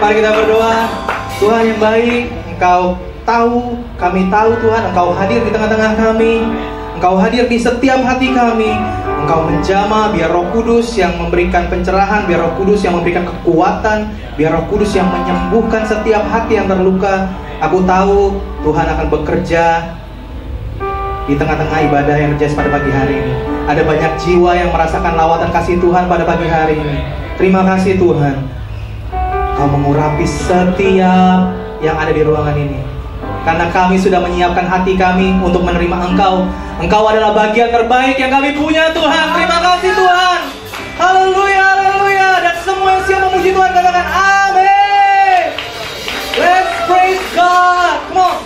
Mari kita berdoa. Tuhan yang baik, Engkau tahu, kami tahu Tuhan, Engkau hadir di tengah-tengah kami. Engkau hadir di setiap hati kami. Engkau menjamah, biar Roh Kudus yang memberikan pencerahan, biar Roh Kudus yang memberikan kekuatan, biar Roh Kudus yang menyembuhkan setiap hati yang terluka. Aku tahu Tuhan akan bekerja di tengah-tengah ibadah yang terjadi pada pagi hari ini. Ada banyak jiwa yang merasakan lawatan kasih Tuhan pada pagi hari ini. Terima kasih Tuhan, Kau mengurapi setiap yang ada di ruangan ini. Karena kami sudah menyiapkan hati kami untuk menerima Engkau. Engkau adalah bagian terbaik yang kami punya Tuhan. Terima kasih Tuhan. Haleluya, haleluya. Dan semua yang siap memuji Tuhan katakan amin. Let's praise God. Come on.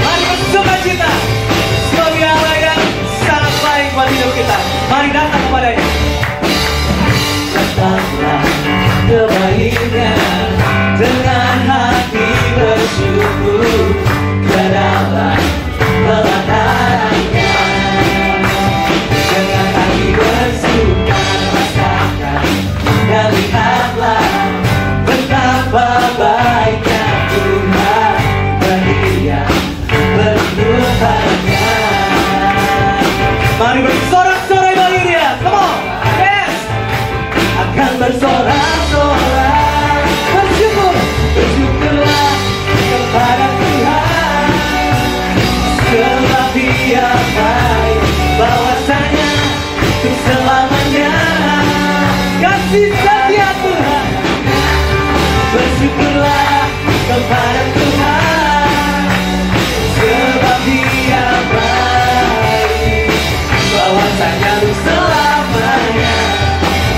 Mari bersuka cita sebagai Allah yang sangat baik buat hidup kita. Mari datang kepadanya. Datanglah kebaiknya dengan hati bersyukur ke dalam pelatarannya. Dengan hati bersuka rasakan dan lihatlah betapa baiknya Tuhan bagi yang berlindung padanya. Mari bersorak-sorai bagi Dia. Come on, yes. Akan bersorak-sorai, bersyukur, bersyukurlah kepada Tuhan, sebab Dia baik, bahwasanya untuk selamanya. Kasih setia Tuhan, bersyukurlah kepada Tuhan, sebab Dia baik, bahwasanya untuk selamanya.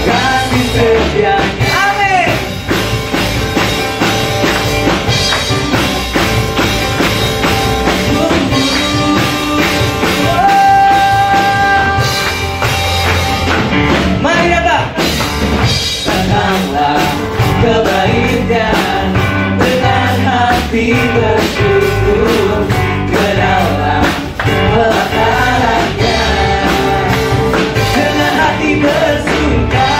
Kasih setianya. Amin. Mari datang. Datanglah kebaikan dengan hati bersyukur ke dalam pelatarannya. Dengan hati bersuka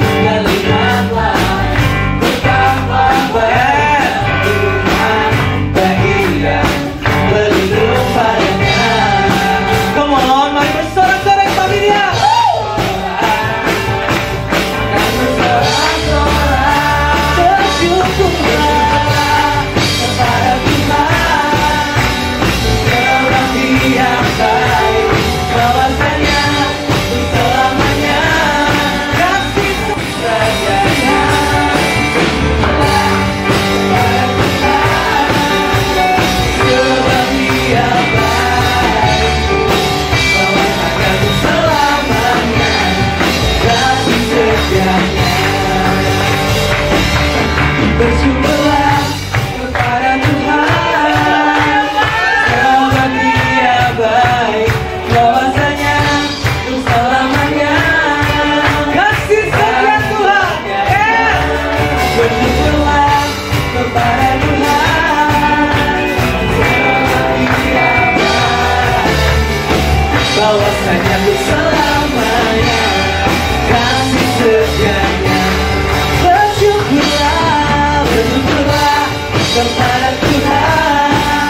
dan lihatlah betapa baiknya Tuhan bagi yang berlindung padanya. Come on, mari bersorak-sorai bagi Dia. Akan bersorak-sorai, bersyukurlah kepada Tuhan, sebab Dia baik, bahwasanya untuk selamanya. Kasih setianya. Bersyukurlah kepada Tuhan, sebab Dia baik, bahwasanya untuk selamanya. Kasih setianya. Bersyukurlah kepada Tuhan, sebab Dia baik, bahwasanya untuk selamanya. Kasih setia Tuhan. Bersyukurlah kepada Tuhan, sebab Dia baik, bahwasanya untuk selamanya. Kasih setianya. Bersyukurlah, bersyukurlah kepada Tuhan,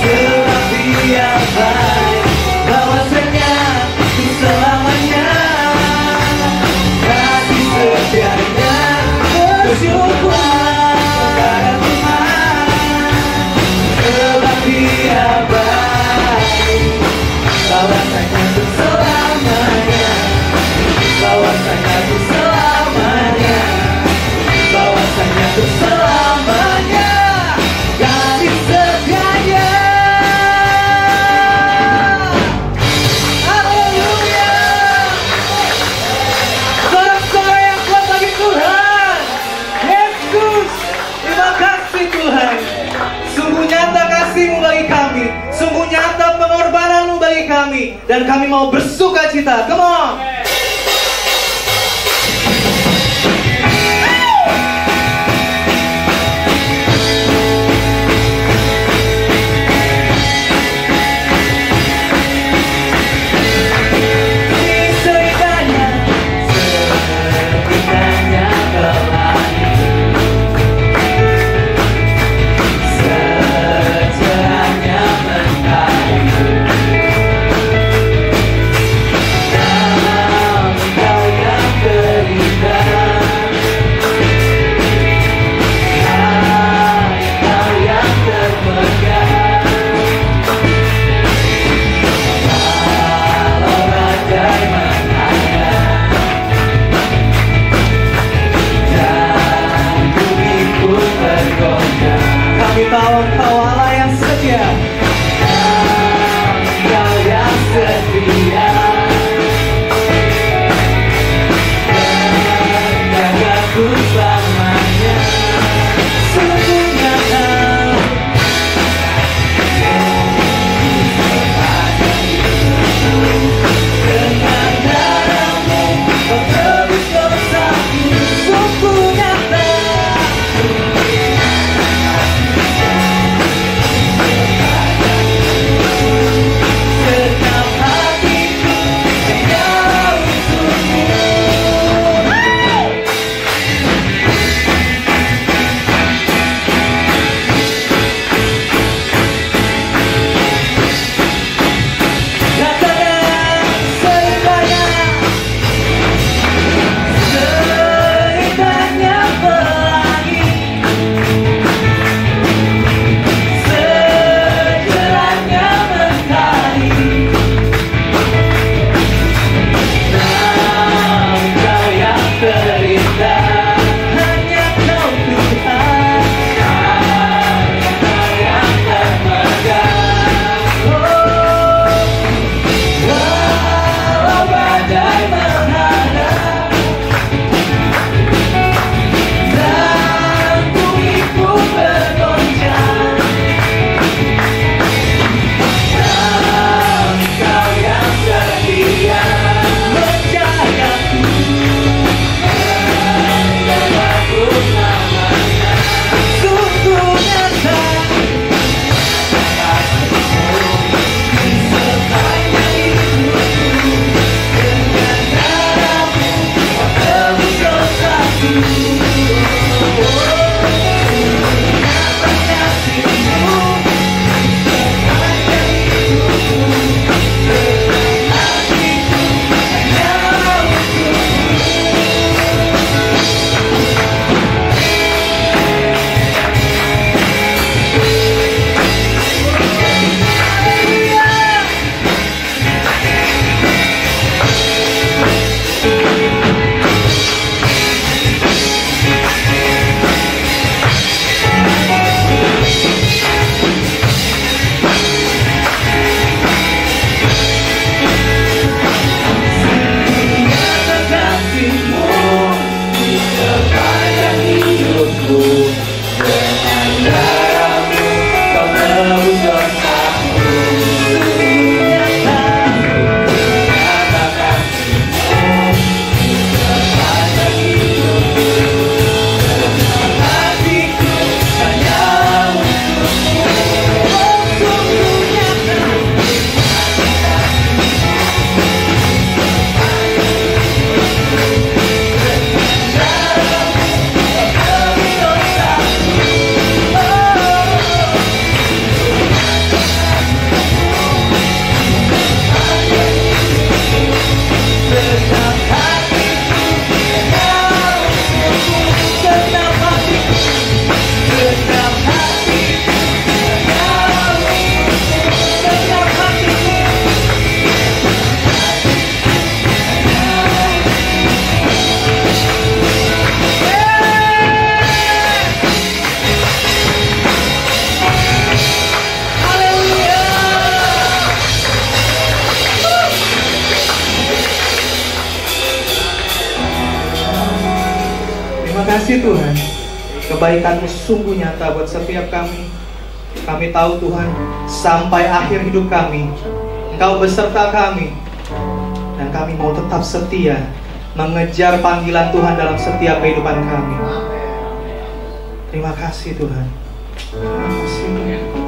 sebab Dia baik, bahwasanya untuk selamanya. Kasih setianya. Bersyukurlah kepada Tuhan, sebab Dia baik, bahwasanya untuk selamanya. Bahwasanya untuk selamanya. Bahwasanya untuk selamanya. Kasih setianya. Haleluya. Sorak-sorai yang kuat bagi Tuhan. Yesus, terima kasih Tuhan. Sungguh nyata kasih-Mu bagi kami. Sungguh nyata pengorbanan-Mu bagi kami. Dan kami mau bersuka cita. Come on. kasih Tuhan, kebaikan-Mu sungguh nyata buat setiap kami. Kami tahu Tuhan, sampai akhir hidup kami, Engkau beserta kami. Dan kami mau tetap setia mengejar panggilan Tuhan dalam setiap kehidupan kami. Terima kasih Tuhan. Terima kasih Tuhan.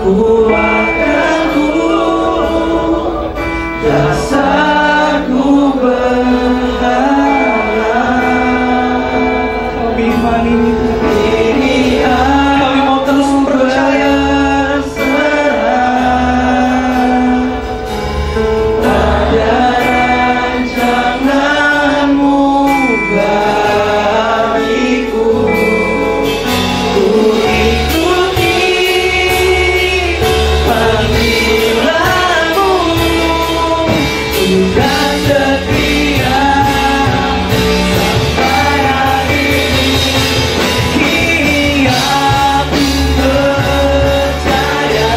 kekuatanku, dasarku berharap. Kami ini kami mau terus percaya pada rancangan-Mu bagiku. Ku ikuti panggilan-Mu, ku kan setia sampai akhir. Kini aku percaya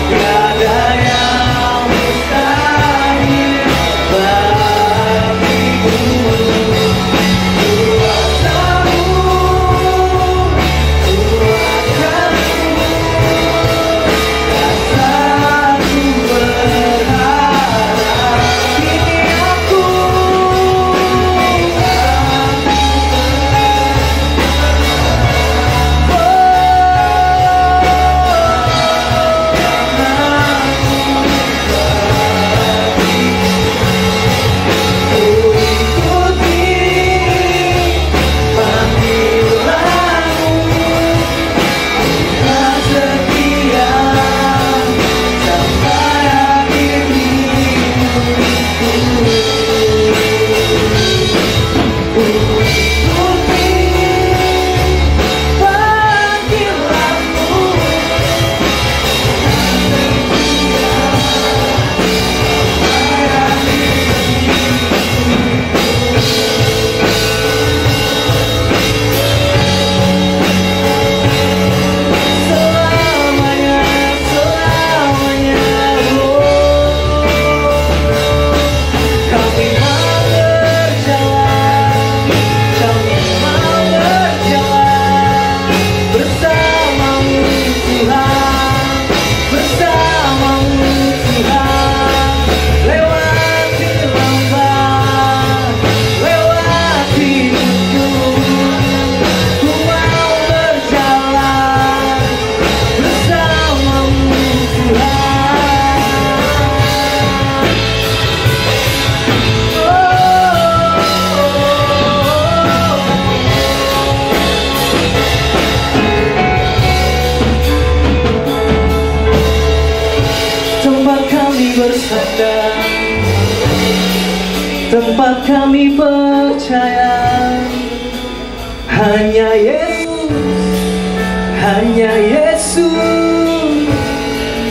tiada yang mustahil bagiku. Bersandar, tempat kami percaya hanya Yesus, hanya Yesus.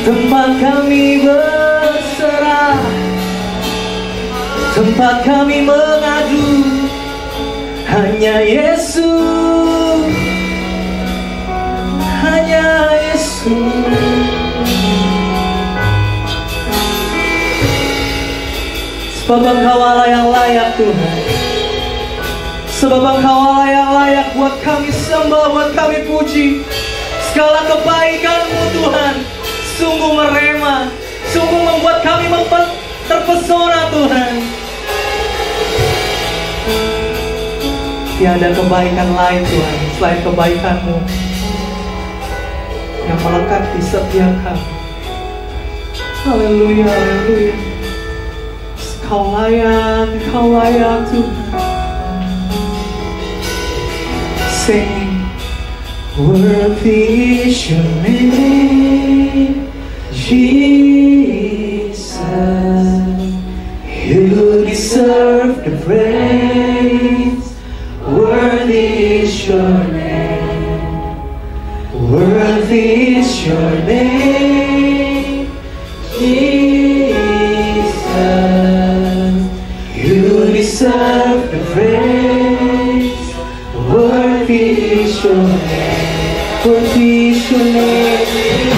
Tempat kami berserah, tempat kami mengadu hanya Yesus, hanya Yesus. Sebab Engkau Allah yang layak Tuhan, sebab Engkau Allah yang layak buat kami sembah, buat kami puji. Segala kebaikan-Mu Tuhan sungguh merema, sungguh membuat kami terpesona Tuhan. Tiada kebaikan lain Tuhan selain kebaikan-Mu yang melekat di setiap kami. Haleluya, haleluya. Kau layak Tuhan. Sing, worthy is your name, Jesus. You deserve the praise. Worthy is your name. Worthy is your name, Jesus. You deserve the praise. Worthy is your name. Worthy is your name.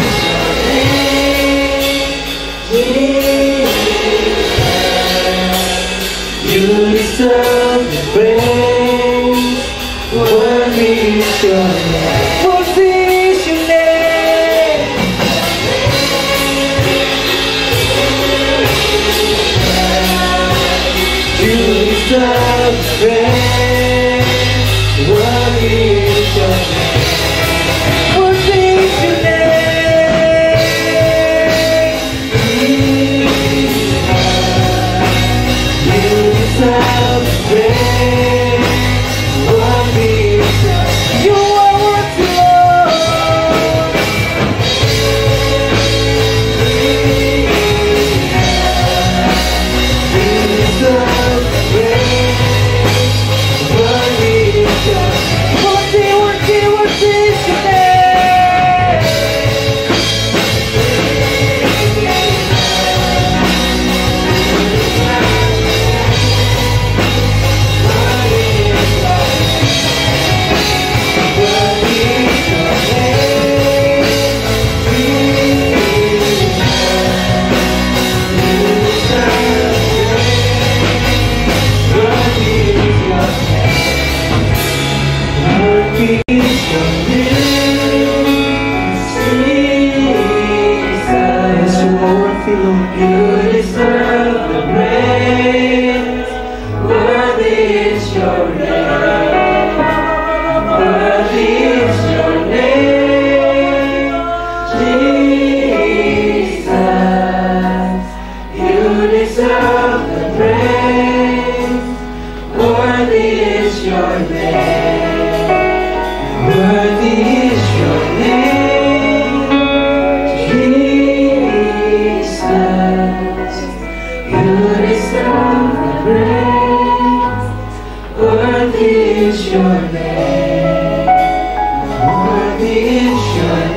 You deserve the praise. Worthy is your name. Worthy is your name. You deserve the praise. Worthy is your name. Worthy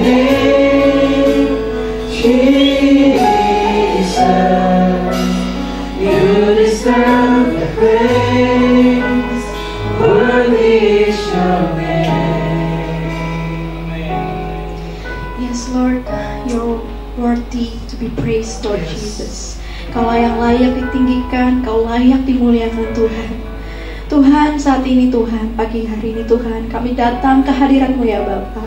name, Jesus. You deserve the praise. Worthy is your name. Yes, Lord, you're worthy to be praised, Lord Jesus. Kau yang layak ditinggikan, Kau layak dimuliakan Tuhan. Tuhan, saat ini Tuhan, pagi hari ini Tuhan, kami datang ke hadirat-Mu ya Bapa.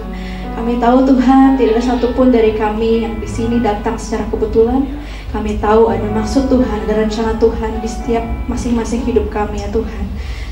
Kami tahu Tuhan, tidak ada satupun dari kami yang di sini datang secara kebetulan. Kami tahu ada maksud Tuhan, ada rencana Tuhan di setiap masing-masing hidup kami ya Tuhan.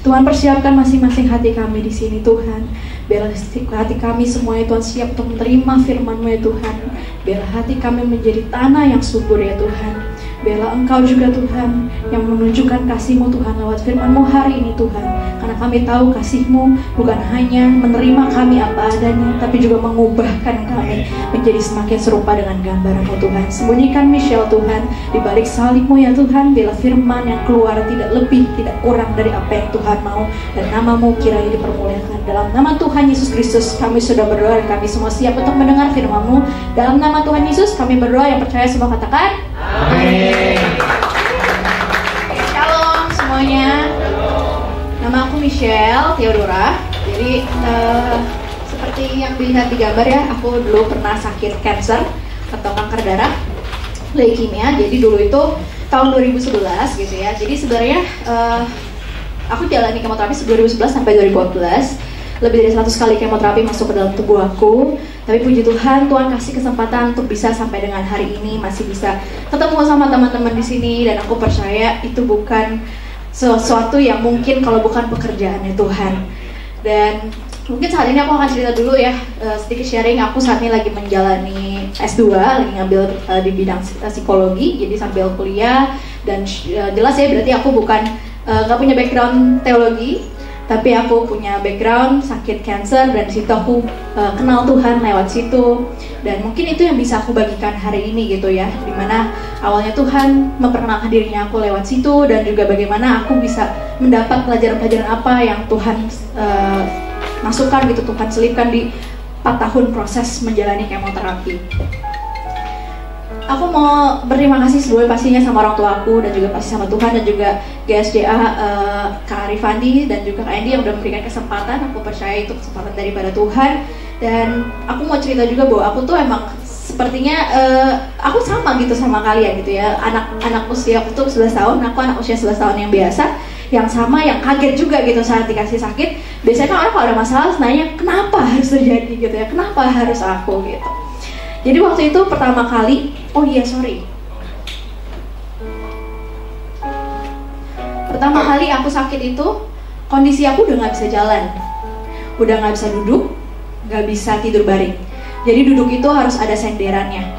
Tuhan, persiapkan masing-masing hati kami di sini Tuhan. Biarlah hati kami semuanya Tuhan siap untuk menerima firman-Mu ya Tuhan. Biarlah hati kami menjadi tanah yang subur ya Tuhan. Biarlah Engkau juga Tuhan yang menunjukkan kasih-Mu Tuhan lewat firman-Mu hari ini Tuhan. Karena kami tahu kasih-Mu bukan hanya menerima kami apa adanya, tapi juga mengubahkan kami menjadi semakin serupa dengan gambar Engkau Tuhan. Sembunyikan Michelle Tuhan di balik salib-Mu ya Tuhan. Biarlah firman yang keluar tidak lebih, tidak kurang dari apa yang Tuhan mau. Dan nama-Mu kiranya dipermuliakan. Dalam nama Tuhan Yesus Kristus kami sudah berdoa dan kami semua siap untuk mendengar firman-Mu. Dalam nama Tuhan Yesus kami berdoa, yang percaya semua katakan Amin. Shalom semuanya. Nama aku Michelle Theodora. Jadi seperti yang dilihat di gambar ya, aku dulu pernah sakit cancer atau kanker darah, leukemia. Jadi dulu itu tahun 2011 gitu ya. Jadi sebenarnya aku jalani kemoterapi 2011 sampai 2014. Lebih dari 100 kali kemoterapi masuk ke dalam tubuh aku. Tapi puji Tuhan, Tuhan kasih kesempatan untuk bisa sampai dengan hari ini masih bisa ketemu sama teman-teman di sini. Dan aku percaya itu bukan sesuatu yang mungkin kalau bukan pekerjaannya Tuhan. Dan mungkin saat ini aku akan cerita dulu ya, sedikit sharing. Aku saat ini lagi menjalani S2, lagi ngambil di bidang psikologi. Jadi sambil kuliah. Dan jelas ya, berarti aku bukan gak punya background teologi, tapi aku punya background sakit cancer. Dan disitu aku kenal Tuhan lewat situ. Dan mungkin itu yang bisa aku bagikan hari ini gitu ya, dimana awalnya Tuhan memperkenalkan dirinya aku lewat situ. Dan juga bagaimana aku bisa mendapat pelajaran-pelajaran apa yang Tuhan masukkan gitu, Tuhan selipkan di 4 tahun proses menjalani kemoterapi. Aku mau berterima kasih sebelumnya pastinya sama orang tua aku, dan juga pasti sama Tuhan, dan juga GSDA, Kak Arifandi dan juga Kak Andy yang udah memberikan kesempatan. Aku percaya itu kesempatan daripada Tuhan. Dan aku mau cerita juga bahwa aku tuh emang sepertinya aku sama gitu sama kalian gitu ya. Anak usia aku tuh 11 tahun, aku anak usia 11 tahun yang biasa, yang sama, yang kaget juga gitu saat dikasih sakit. Biasanya kan orang kalau ada masalah nanya kenapa harus terjadi gitu ya, kenapa harus aku gitu. Jadi waktu itu pertama kali, pertama kali aku sakit itu, kondisi aku udah gak bisa jalan, udah gak bisa duduk, gak bisa tidur baring. Jadi duduk itu harus ada senderannya.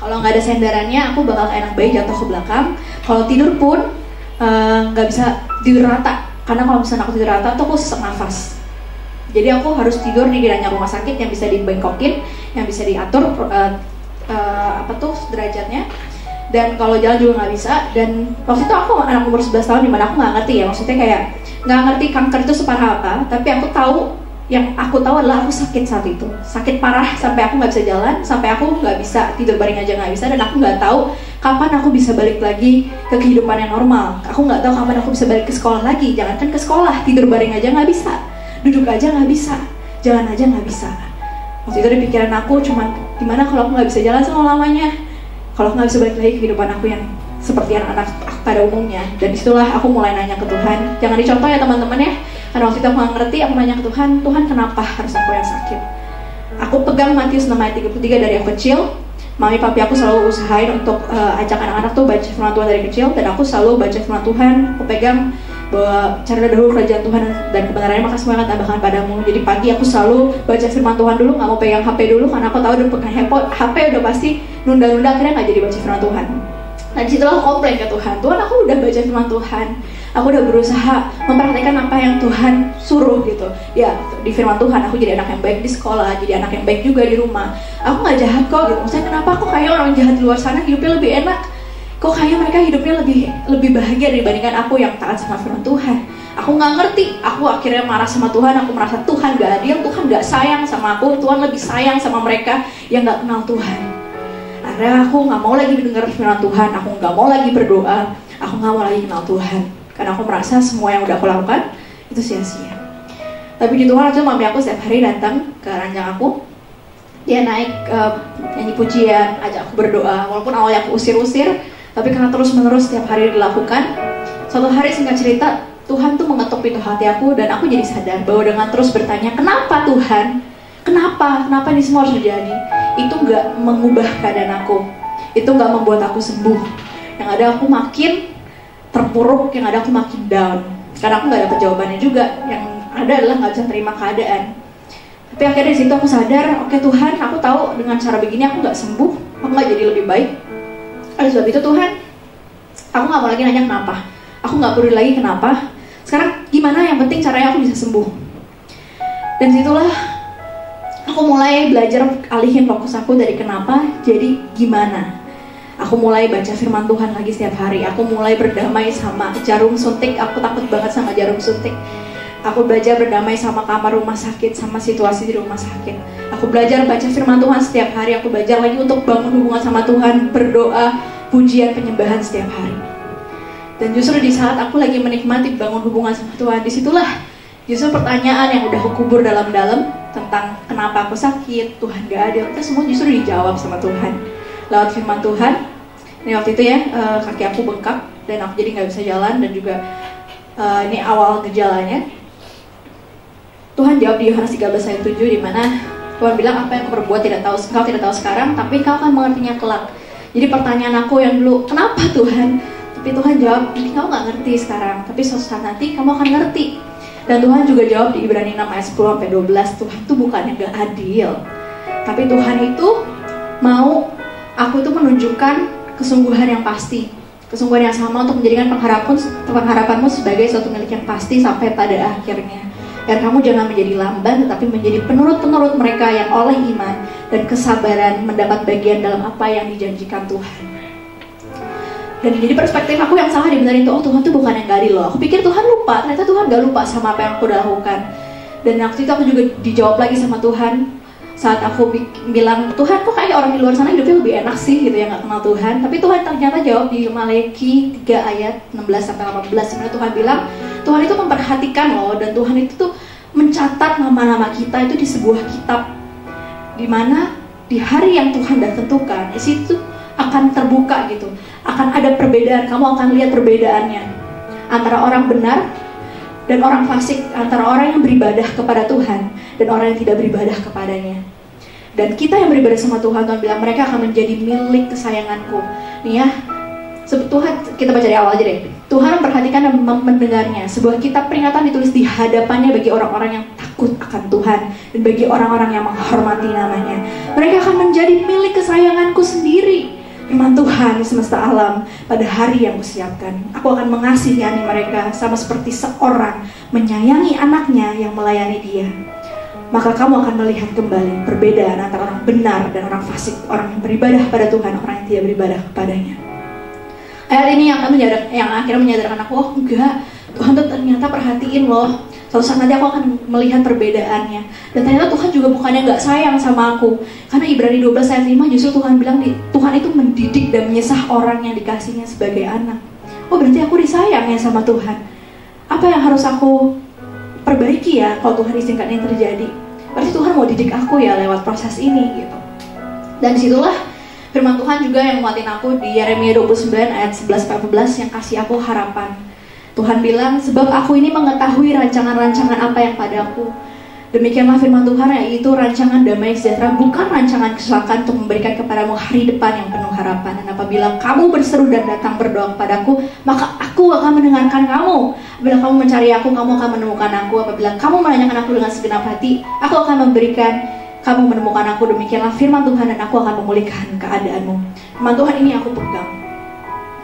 Kalau gak ada senderannya, aku bakal enak bayi jatuh ke belakang. Kalau tidur pun gak bisa tidur rata, karena kalau misalnya aku tidur rata tuh aku sesak nafas. Jadi aku harus tidur di ranjang rumah sakit yang bisa dibengkokin, yang bisa diatur derajatnya. Dan kalau jalan juga nggak bisa. Dan waktu itu aku anak umur 11 tahun, dimana aku nggak ngerti ya, maksudnya kayak nggak ngerti kanker itu separah apa. Tapi aku tahu, yang aku tahu adalah aku sakit saat itu, sakit parah sampai aku nggak bisa jalan, sampai aku nggak bisa tidur baring aja nggak bisa. Dan aku nggak tahu kapan aku bisa balik lagi ke kehidupan yang normal. Aku nggak tahu kapan aku bisa balik ke sekolah lagi. Jangankan ke sekolah, tidur baring aja nggak bisa, duduk aja nggak bisa, jalan aja nggak bisa. Waktu itu di pikiran aku cuman, gimana kalau aku nggak bisa jalan selama-lamanya, kalau aku nggak bisa balik lagi ke kehidupan aku yang seperti anak-anak pada umumnya. Dan disitulah aku mulai nanya ke Tuhan. Jangan dicontoh ya teman-teman ya, karena waktu itu aku nggak ngerti. Aku nanya ke Tuhan, Tuhan kenapa harus aku yang sakit? Aku pegang Matius 6 ayat 33 dari aku kecil. Mami papi aku selalu usahain untuk ajak anak-anak tuh baca firman Tuhan dari kecil. Dan aku selalu baca firman Tuhan, aku pegang bahwa cari dahulu kerajaan Tuhan dan kebenarannya, maka semua akan tambahkan padamu. Jadi pagi aku selalu baca firman Tuhan dulu, nggak mau pegang HP dulu, karena aku tahu udah pegang HP udah pasti nunda-nunda, akhirnya nggak jadi baca firman Tuhan. Nah disitulah aku komplain ke Tuhan, Tuhan aku udah baca firman Tuhan, aku udah berusaha memperhatikan apa yang Tuhan suruh gitu. Ya di firman Tuhan aku jadi anak yang baik di sekolah, jadi anak yang baik juga di rumah. Aku nggak jahat kok gitu. Maksudnya kenapa aku kayak orang jahat di luar sana hidupnya lebih enak? Kok kayaknya mereka hidupnya lebih bahagia dibandingkan aku yang taat sama firman Tuhan. Aku nggak ngerti, aku akhirnya marah sama Tuhan. Aku merasa Tuhan gak adil, Tuhan gak sayang sama aku, Tuhan lebih sayang sama mereka yang gak kenal Tuhan. Akhirnya aku nggak mau lagi mendengar firman Tuhan, aku nggak mau lagi berdoa, aku nggak mau lagi kenal Tuhan, karena aku merasa semua yang udah aku lakukan itu sia-sia. Tapi di Tuhan itu mami aku setiap hari datang ke ranjang aku, dia naik nyanyi pujian, ajak aku berdoa. Walaupun awalnya aku usir-usir, tapi karena terus-menerus setiap hari dilakukan, suatu hari singkat cerita Tuhan tuh mengetuk pintu hati aku, dan aku jadi sadar bahwa dengan terus bertanya, kenapa Tuhan? Kenapa ini semua harus terjadi? Itu gak mengubah keadaan aku, itu gak membuat aku sembuh. Yang ada aku makin terpuruk, yang ada aku makin down, karena aku gak dapet jawabannya juga. Yang ada adalah gak bisa terima keadaan. Tapi akhirnya di situ aku sadar, oke Tuhan, aku tahu dengan cara begini aku gak sembuh, aku gak jadi lebih baik. Oleh sebab itu Tuhan, aku gak mau lagi nanya kenapa, aku gak peduli lagi kenapa. Sekarang gimana, yang penting caranya aku bisa sembuh. Dan situlah aku mulai belajar alihin fokus aku dari kenapa jadi gimana. Aku mulai baca firman Tuhan lagi setiap hari. Aku mulai berdamai sama jarum suntik. Aku takut banget sama jarum suntik. Aku belajar berdamai sama kamar rumah sakit, sama situasi di rumah sakit. Aku belajar baca firman Tuhan setiap hari. Aku belajar lagi untuk bangun hubungan sama Tuhan, berdoa, pujian, penyembahan setiap hari. Dan justru di saat aku lagi menikmati bangun hubungan sama Tuhan, disitulah justru pertanyaan yang udah aku kubur dalam-dalam tentang kenapa aku sakit, Tuhan gak adil, itu semua justru dijawab sama Tuhan lewat firman Tuhan. Ini waktu itu ya, kaki aku bengkak dan aku jadi gak bisa jalan, dan juga ini awal gejalanya. Tuhan jawab di Yohanes 13 ayat 7, di mana Tuhan bilang, apa yang kau perbuat engkau tidak tahu sekarang, tapi engkau akan mengertinya kelak. Jadi pertanyaan aku yang dulu, kenapa Tuhan? Tapi Tuhan jawab, ini kau gak ngerti sekarang, tapi suatu saat nanti kamu akan ngerti. Dan Tuhan juga jawab di Ibrani 6 ayat 10-12, Tuhan itu bukannya gak adil, tapi Tuhan itu mau aku itu menunjukkan kesungguhan yang pasti, kesungguhan yang sama untuk menjadikan pengharapanmu sebagai suatu milik yang pasti sampai pada akhirnya. Dan kamu jangan menjadi lamban, tetapi menjadi penurut-penurut mereka yang oleh iman dan kesabaran mendapat bagian dalam apa yang dijanjikan Tuhan. Dan jadi perspektif aku yang salah dibenerin tuh, oh Tuhan tuh bukan yang gak adil loh. Aku pikir Tuhan lupa, ternyata Tuhan gak lupa sama apa yang aku udah lakukan. Dan waktu itu aku juga dijawab lagi sama Tuhan saat aku bilang, Tuhan kok kayak orang di luar sana hidupnya lebih enak sih gitu ya, gak kenal Tuhan. Tapi Tuhan ternyata jawab di Maleakhi 3 ayat 16-18, sebenarnya Tuhan bilang, Tuhan itu memperhatikan loh, dan Tuhan itu tuh mencatat nama-nama kita itu di sebuah kitab, dimana di hari yang Tuhan dah tentukan, di situ akan terbuka gitu, akan ada perbedaan, kamu akan lihat perbedaannya antara orang benar dan orang fasik, antara orang yang beribadah kepada Tuhan dan orang yang tidak beribadah kepadanya. Dan kita yang beribadah sama Tuhan, Tuhan bilang mereka akan menjadi milik kesayanganku. Nih ya, Tuhan, kita baca dari awal aja deh. Tuhan memperhatikan dan mendengarnya. Sebuah kitab peringatan ditulis di hadapannya bagi orang-orang yang takut akan Tuhan dan bagi orang-orang yang menghormati namanya. Mereka akan menjadi milik kesayanganku sendiri, firman Tuhan semesta alam, pada hari yang kusiapkan. Aku akan mengasihani mereka sama seperti seorang menyayangi anaknya yang melayani dia. Maka kamu akan melihat kembali perbedaan antara orang benar dan orang fasik, orang yang beribadah pada Tuhan, orang yang tidak beribadah kepadanya. Ayat ini yang akhirnya menyadarkan aku, oh enggak, Tuhan tuh ternyata perhatiin loh. Suatu saat nanti aku akan melihat perbedaannya. Dan ternyata Tuhan juga bukannya gak sayang sama aku. Karena Ibrani 12 ayat 5 justru Tuhan bilang, Tuhan itu mendidik dan menyesah orang yang dikasihnya sebagai anak. Oh berarti aku disayang ya sama Tuhan. Apa yang harus aku perbaiki ya kalau Tuhan izinkan ini terjadi? Berarti Tuhan mau didik aku ya lewat proses ini gitu. Dan disitulah firman Tuhan juga yang menguatin aku di Yeremia 29 ayat 11-14 yang kasih aku harapan. Tuhan bilang, sebab aku ini mengetahui rancangan-rancangan apa yang padaku. Demikianlah firman Tuhan, yaitu rancangan damai sejahtera, bukan rancangan kecelakaan, untuk memberikan kepadamu hari depan yang penuh harapan. Dan apabila kamu berseru dan datang berdoa kepadaku, maka aku akan mendengarkan kamu. Apabila kamu mencari aku, kamu akan menemukan aku. Apabila kamu menanyakan aku dengan segenap hati, aku akan memberikan kamu menemukan aku. Demikianlah firman Tuhan, dan aku akan memulihkan keadaanmu. Firman Tuhan ini aku pegang.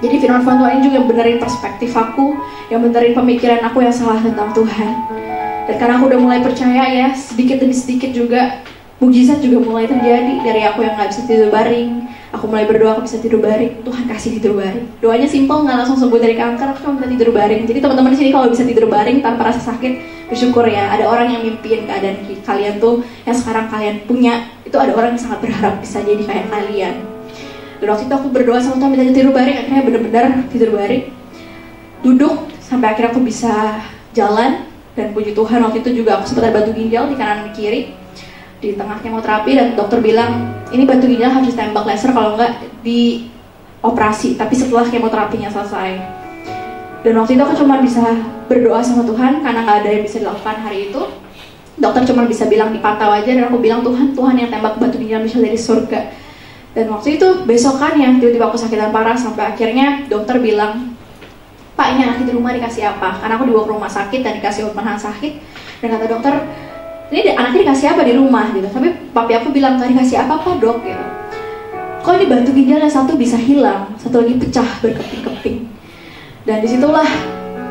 Jadi firman Tuhan ini juga yang benerin perspektif aku, yang benerin pemikiran aku yang salah tentang Tuhan. Dan karena aku udah mulai percaya ya, sedikit demi sedikit juga mukjizat juga mulai terjadi. Dari aku yang nggak bisa tidur baring, aku mulai berdoa aku bisa tidur baring, Tuhan kasih tidur baring. Doanya simple, nggak langsung sembuh dari kanker, aku cuma minta tidur baring. Jadi teman-teman di sini kalau bisa tidur baring tanpa rasa sakit, bersyukur ya. Ada orang yang mimpiin keadaan kalian tuh yang sekarang kalian punya, itu ada orang yang sangat berharap bisa jadi kayak kalian. Dan waktu itu aku berdoa sama Tuhan minta tidur baring, akhirnya benar-benar tidur baring, duduk sampai akhirnya aku bisa jalan. Dan puji Tuhan waktu itu juga aku sempat ada batu ginjal di kanan dan kiri di tengah kemoterapi, dan dokter bilang ini batu ginjal harus ditembak laser kalau enggak dioperasi, tapi setelah kemoterapinya selesai. Dan waktu itu aku cuma bisa berdoa sama Tuhan karena nggak ada yang bisa dilakukan hari itu. Dokter cuma bisa bilang dipantau aja, dan aku bilang Tuhan yang tembak batu ginjal Michelle dari surga. Dan waktu itu besokannya tiba-tiba aku sakitan parah sampai akhirnya dokter bilang, Pak, ini anak di rumah dikasih apa? Karena aku dibawa ke rumah sakit dan dikasih obat penahan sakit. Dan kata dokter, ini anaknya dikasih apa di rumah gitu. Tapi papi aku bilang, nggak dikasih apa-apa dok gitu. Kok ini batu ginjalnya satu bisa hilang, satu lagi pecah berkeping-keping. Dan disitulah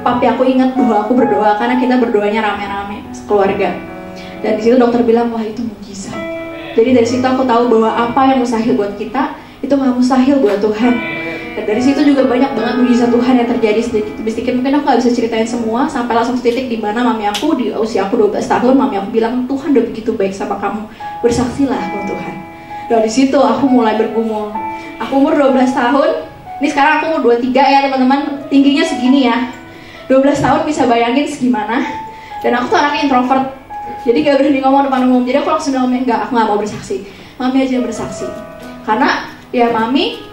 papi aku ingat bahwa aku berdoa, karena kita berdoanya rame-rame sekeluarga. Dan disitu dokter bilang, wah itu mukjizat. Jadi dari situ aku tahu bahwa apa yang mustahil buat kita, itu nggak mustahil buat Tuhan. Dan dari situ juga banyak banget mujizat Tuhan yang terjadi sedikit-sedikit. Mungkin aku gak bisa ceritain semua, sampai langsung titik di mana mami aku di usia aku 12 tahun, mami aku bilang, Tuhan udah begitu baik sama kamu, bersaksilah buat Tuhan. Dan di situ aku mulai bergumul. Aku umur 12 tahun, ini sekarang aku umur 23 ya teman-teman, tingginya segini ya. 12 tahun bisa bayangin segimana. Dan aku tuh anaknya introvert, jadi gak berani ngomong depan umum. Jadi aku langsung bilang, enggak, aku gak mau bersaksi, mami aja yang bersaksi. Karena ya mami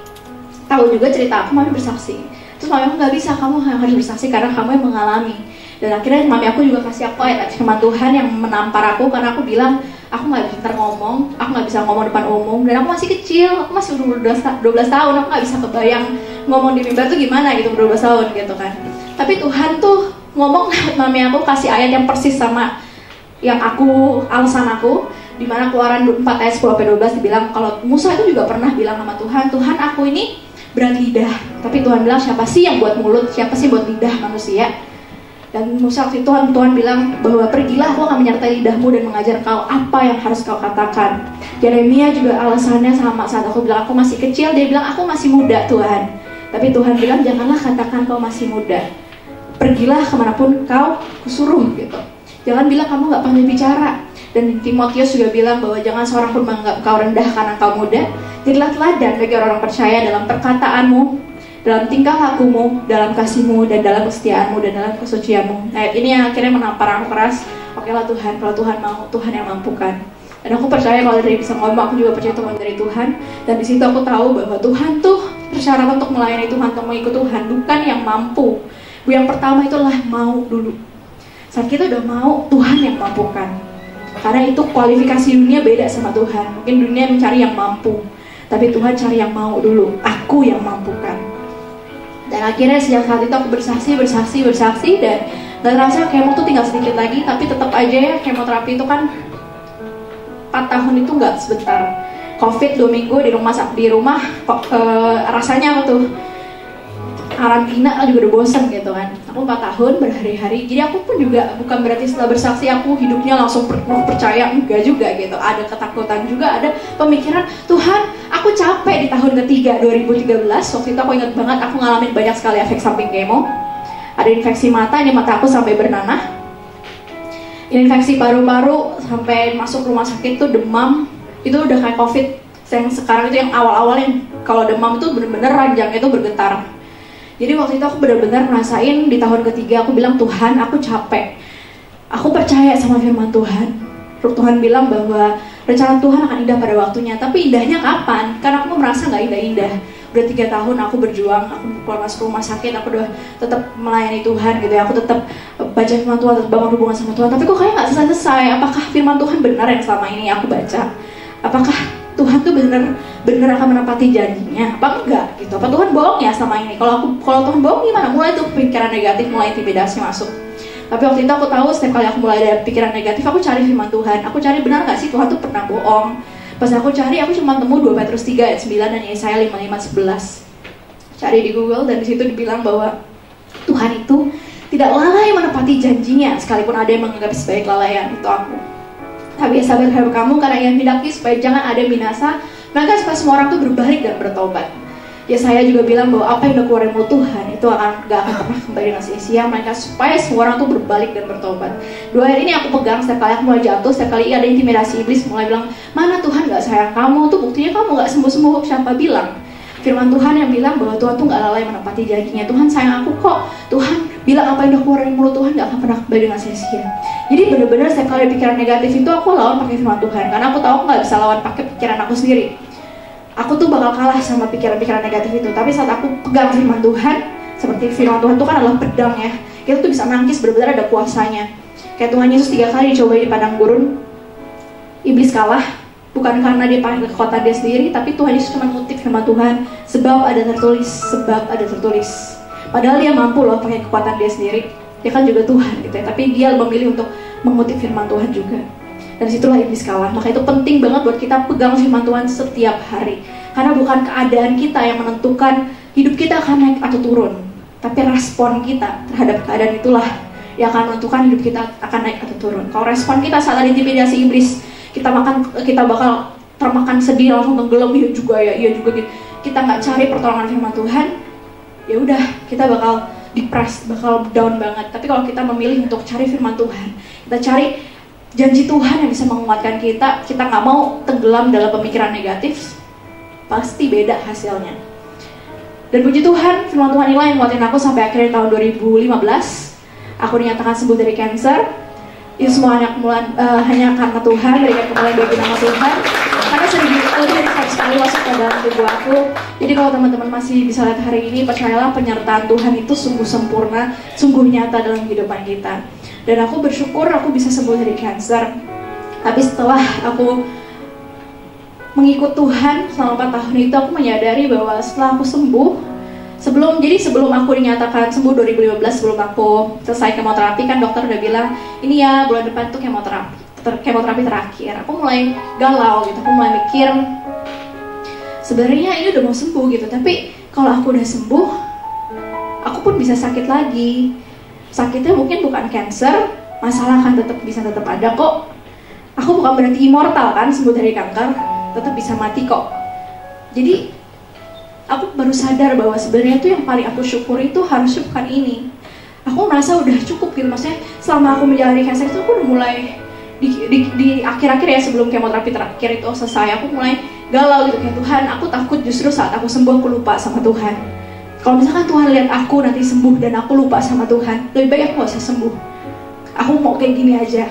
tahu juga cerita aku, mami bersaksi. Terus mami aku nggak bisa, kamu harus bersaksi karena kamu yang mengalami. Dan akhirnya mami aku juga kasih aku ayat firman Tuhan yang menampar aku, karena aku bilang aku nggak pintar ngomong, aku nggak bisa ngomong depan umum, dan aku masih kecil, aku masih umur 12 tahun, aku nggak bisa kebayang ngomong di mimbar tuh gimana gitu, 12 tahun gitu kan. Tapi Tuhan tuh ngomong lewat mami aku, kasih ayat yang persis sama yang alasan aku, dimana Keluaran 4 ayat 10-12 dibilang kalau Musa itu juga pernah bilang sama Tuhan, Tuhan aku ini berat lidah, tapi Tuhan bilang siapa sih yang buat mulut, siapa sih buat lidah manusia. Dan Musa waktu itu Tuhan bilang bahwa pergilah, aku akan menyertai lidahmu dan mengajar kau apa yang harus kau katakan. Yeremia juga alasannya sama, saat aku bilang aku masih kecil, dia bilang aku masih muda Tuhan. Tapi Tuhan bilang janganlah katakan kau masih muda, pergilah kemanapun kau kusuruh gitu. Jangan bilang kamu gak pandai bicara. Dan Timotius juga bilang bahwa jangan seorang pun menganggap kau rendah karena kau muda. Jadilah teladan bagi orang percaya dalam perkataanmu, dalam tingkah lakumu, dalam kasihmu, dan dalam kesetiaanmu, dan dalam kesucianmu. Ayat ini yang akhirnya menampar aku keras. Oke lah Tuhan, kalau Tuhan mau, Tuhan yang mampukan. Dan aku percaya kalau dari bisa ngomong, aku juga percaya Tuhan dari Tuhan. Dan di situ aku tahu bahwa Tuhan tuh persyaratan untuk melayani Tuhan, untuk mengikut Tuhan, bukan yang mampu. Yang pertama itulah mau dulu. Saat kita udah mau, Tuhan yang mampukan. Karena itu kualifikasi dunia beda sama Tuhan. Mungkin dunia mencari yang mampu, tapi Tuhan cari yang mau dulu. Aku yang mampukan. Dan akhirnya sejak saat itu aku bersaksi dan rasanya kemo tuh tinggal sedikit lagi. Tapi tetap aja ya, kemoterapi itu kan 4 tahun itu nggak sebentar. Covid 2 minggu di rumah rasanya apa tuh? Karantina juga udah bosan gitu kan. Aku 4 tahun berhari-hari. Jadi aku pun juga bukan berarti setelah bersaksi aku hidupnya langsung percaya, enggak juga gitu. Ada ketakutan juga, ada pemikiran, Tuhan aku capek di tahun ketiga 2013. Waktu itu aku ingat banget aku ngalamin banyak sekali efek samping kemo. Ada infeksi mata, ini mata aku sampai bernanah. Infeksi paru-paru sampai masuk rumah sakit tuh demam. Itu udah kayak Covid. Yang sekarang itu yang awal-awal yang kalau demam itu bener-bener ranjangnya itu bergetar. Jadi waktu itu aku benar-benar ngerasain di tahun ketiga aku bilang, Tuhan aku capek. Aku percaya sama firman Tuhan. Tuhan bilang bahwa rencana Tuhan akan indah pada waktunya. Tapi indahnya kapan? Karena aku merasa gak indah-indah. Udah 3 tahun aku berjuang, aku keluar masuk rumah sakit, aku udah tetap melayani Tuhan gitu ya. Aku tetap baca firman Tuhan, tetap bangun hubungan sama Tuhan. Tapi kok kayak gak selesai. Apakah firman Tuhan benar yang selama ini aku baca? Apakah Tuhan tuh benar akan menepati janjinya? Apa enggak gitu? Apa Tuhan bohong ya sama ini? Kalau Tuhan bohong gimana? Mulai tuh pikiran negatif, mulai intimidasi masuk. Tapi waktu itu aku tahu setiap kali aku mulai ada pikiran negatif, aku cari firman Tuhan. Aku cari benar nggak sih Tuhan tuh pernah bohong? Pas aku cari, aku cuma temu 2 Petrus 3 ayat 9 dan Yesaya 55:11. Cari di Google dan di situ dibilang bahwa Tuhan itu tidak lalai menepati janjinya, sekalipun ada yang menganggap sebagai kelalaian. Itu aku. Tapi sabar terhadap kamu karena Ia hendaki supaya jangan ada binasa, maka supaya semua orang tuh berbalik dan bertobat. Yesaya juga bilang bahwa apa yang udah keluar dari mulut Tuhan itu gak akan pernah kembali dengan sia-sia, maka supaya semua orang tuh berbalik dan bertobat. 2 ayat ini aku pegang setiap kali aku mulai jatuh, setiap kali ada intimidasi iblis mulai bilang, mana Tuhan gak sayang kamu, tuh buktinya kamu gak sembuh-sembuh. Siapa bilang? Firman Tuhan yang bilang bahwa Tuhan tuh gak lalai menepati janjinya. Tuhan sayang aku kok. Tuhan bilang apa yang udah keluar dari mulut Tuhan gak akan pernah kembali dengan sia-sia. Jadi benar-benar setiap kali pikiran negatif itu aku lawan pakai firman Tuhan, karena aku tahu aku gak bisa lawan pakai pikiran aku sendiri. Aku tuh bakal kalah sama pikiran-pikiran negatif itu. Tapi saat aku pegang firman Tuhan, seperti firman Tuhan itu kan adalah pedang ya, kita tuh bisa nangkis, benar-benar ada kuasanya. Kayak Tuhan Yesus 3 kali dicobai di padang gurun, iblis kalah, bukan karena dia pakai kekuatan dia sendiri, tapi Tuhan Yesus cuma ngutip firman Tuhan, sebab ada tertulis. Padahal dia mampu loh pakai kekuatan dia sendiri, dia kan juga Tuhan gitu ya, tapi dia memilih untuk mengutip firman Tuhan juga. Dan situlah iblis kalah. Maka itu penting banget buat kita pegang firman Tuhan setiap hari. Karena bukan keadaan kita yang menentukan hidup kita akan naik atau turun, tapi respon kita terhadap keadaan itulah yang akan menentukan hidup kita akan naik atau turun. Kalau respon kita saat ada intimidasi iblis, kita bakal termakan sedih, langsung tenggelam, iya juga gitu. Kita nggak cari pertolongan firman Tuhan, ya udah kita bakal depressed, bakal down banget. Tapi kalau kita memilih untuk cari firman Tuhan, kita cari janji Tuhan yang bisa menguatkan kita nggak mau tenggelam dalam pemikiran negatif, pasti beda hasilnya. Dan puji Tuhan, firman Tuhan inilah yang nguatin aku sampai akhirnya tahun 2015. Aku dinyatakan sembuh dari kanker. Itu semua hanya karena Tuhan, berikan kemuliaan bagi nama Tuhan. Karena lebih dari 100 kali masuk ke dalam tubuh aku. Jadi kalau teman-teman masih bisa lihat hari ini, percayalah penyertaan Tuhan itu sungguh sempurna, sungguh nyata dalam kehidupan kita. Dan aku bersyukur aku bisa sembuh dari kanker. Tapi setelah aku mengikut Tuhan selama 4 tahun itu, aku menyadari bahwa setelah aku sembuh, sebelum aku dinyatakan sembuh 2015, sebelum aku selesai kemoterapi, kan dokter udah bilang ini ya bulan depan tuh kemoterapi terakhir. Aku mulai galau gitu, aku mulai mikir sebenarnya ini udah mau sembuh gitu, tapi kalau aku udah sembuh, aku pun bisa sakit lagi. Sakitnya mungkin bukan kanker, masalah kan bisa tetap ada kok. Aku bukan berarti immortal kan, sembuh dari kanker, tetap bisa mati kok. Jadi aku baru sadar bahwa sebenarnya itu yang paling aku syukuri itu harusnya bukan ini. Aku merasa udah cukup gitu, maksudnya selama aku menjalani kanker itu aku udah mulai di akhir-akhir ya, sebelum kemoterapi terakhir itu selesai, aku mulai galau gitu, kayak Tuhan, aku takut justru saat aku sembuh aku lupa sama Tuhan. Kalau misalkan Tuhan lihat aku nanti sembuh dan aku lupa sama Tuhan, lebih baik aku gak usah sembuh. Aku mau kayak gini aja.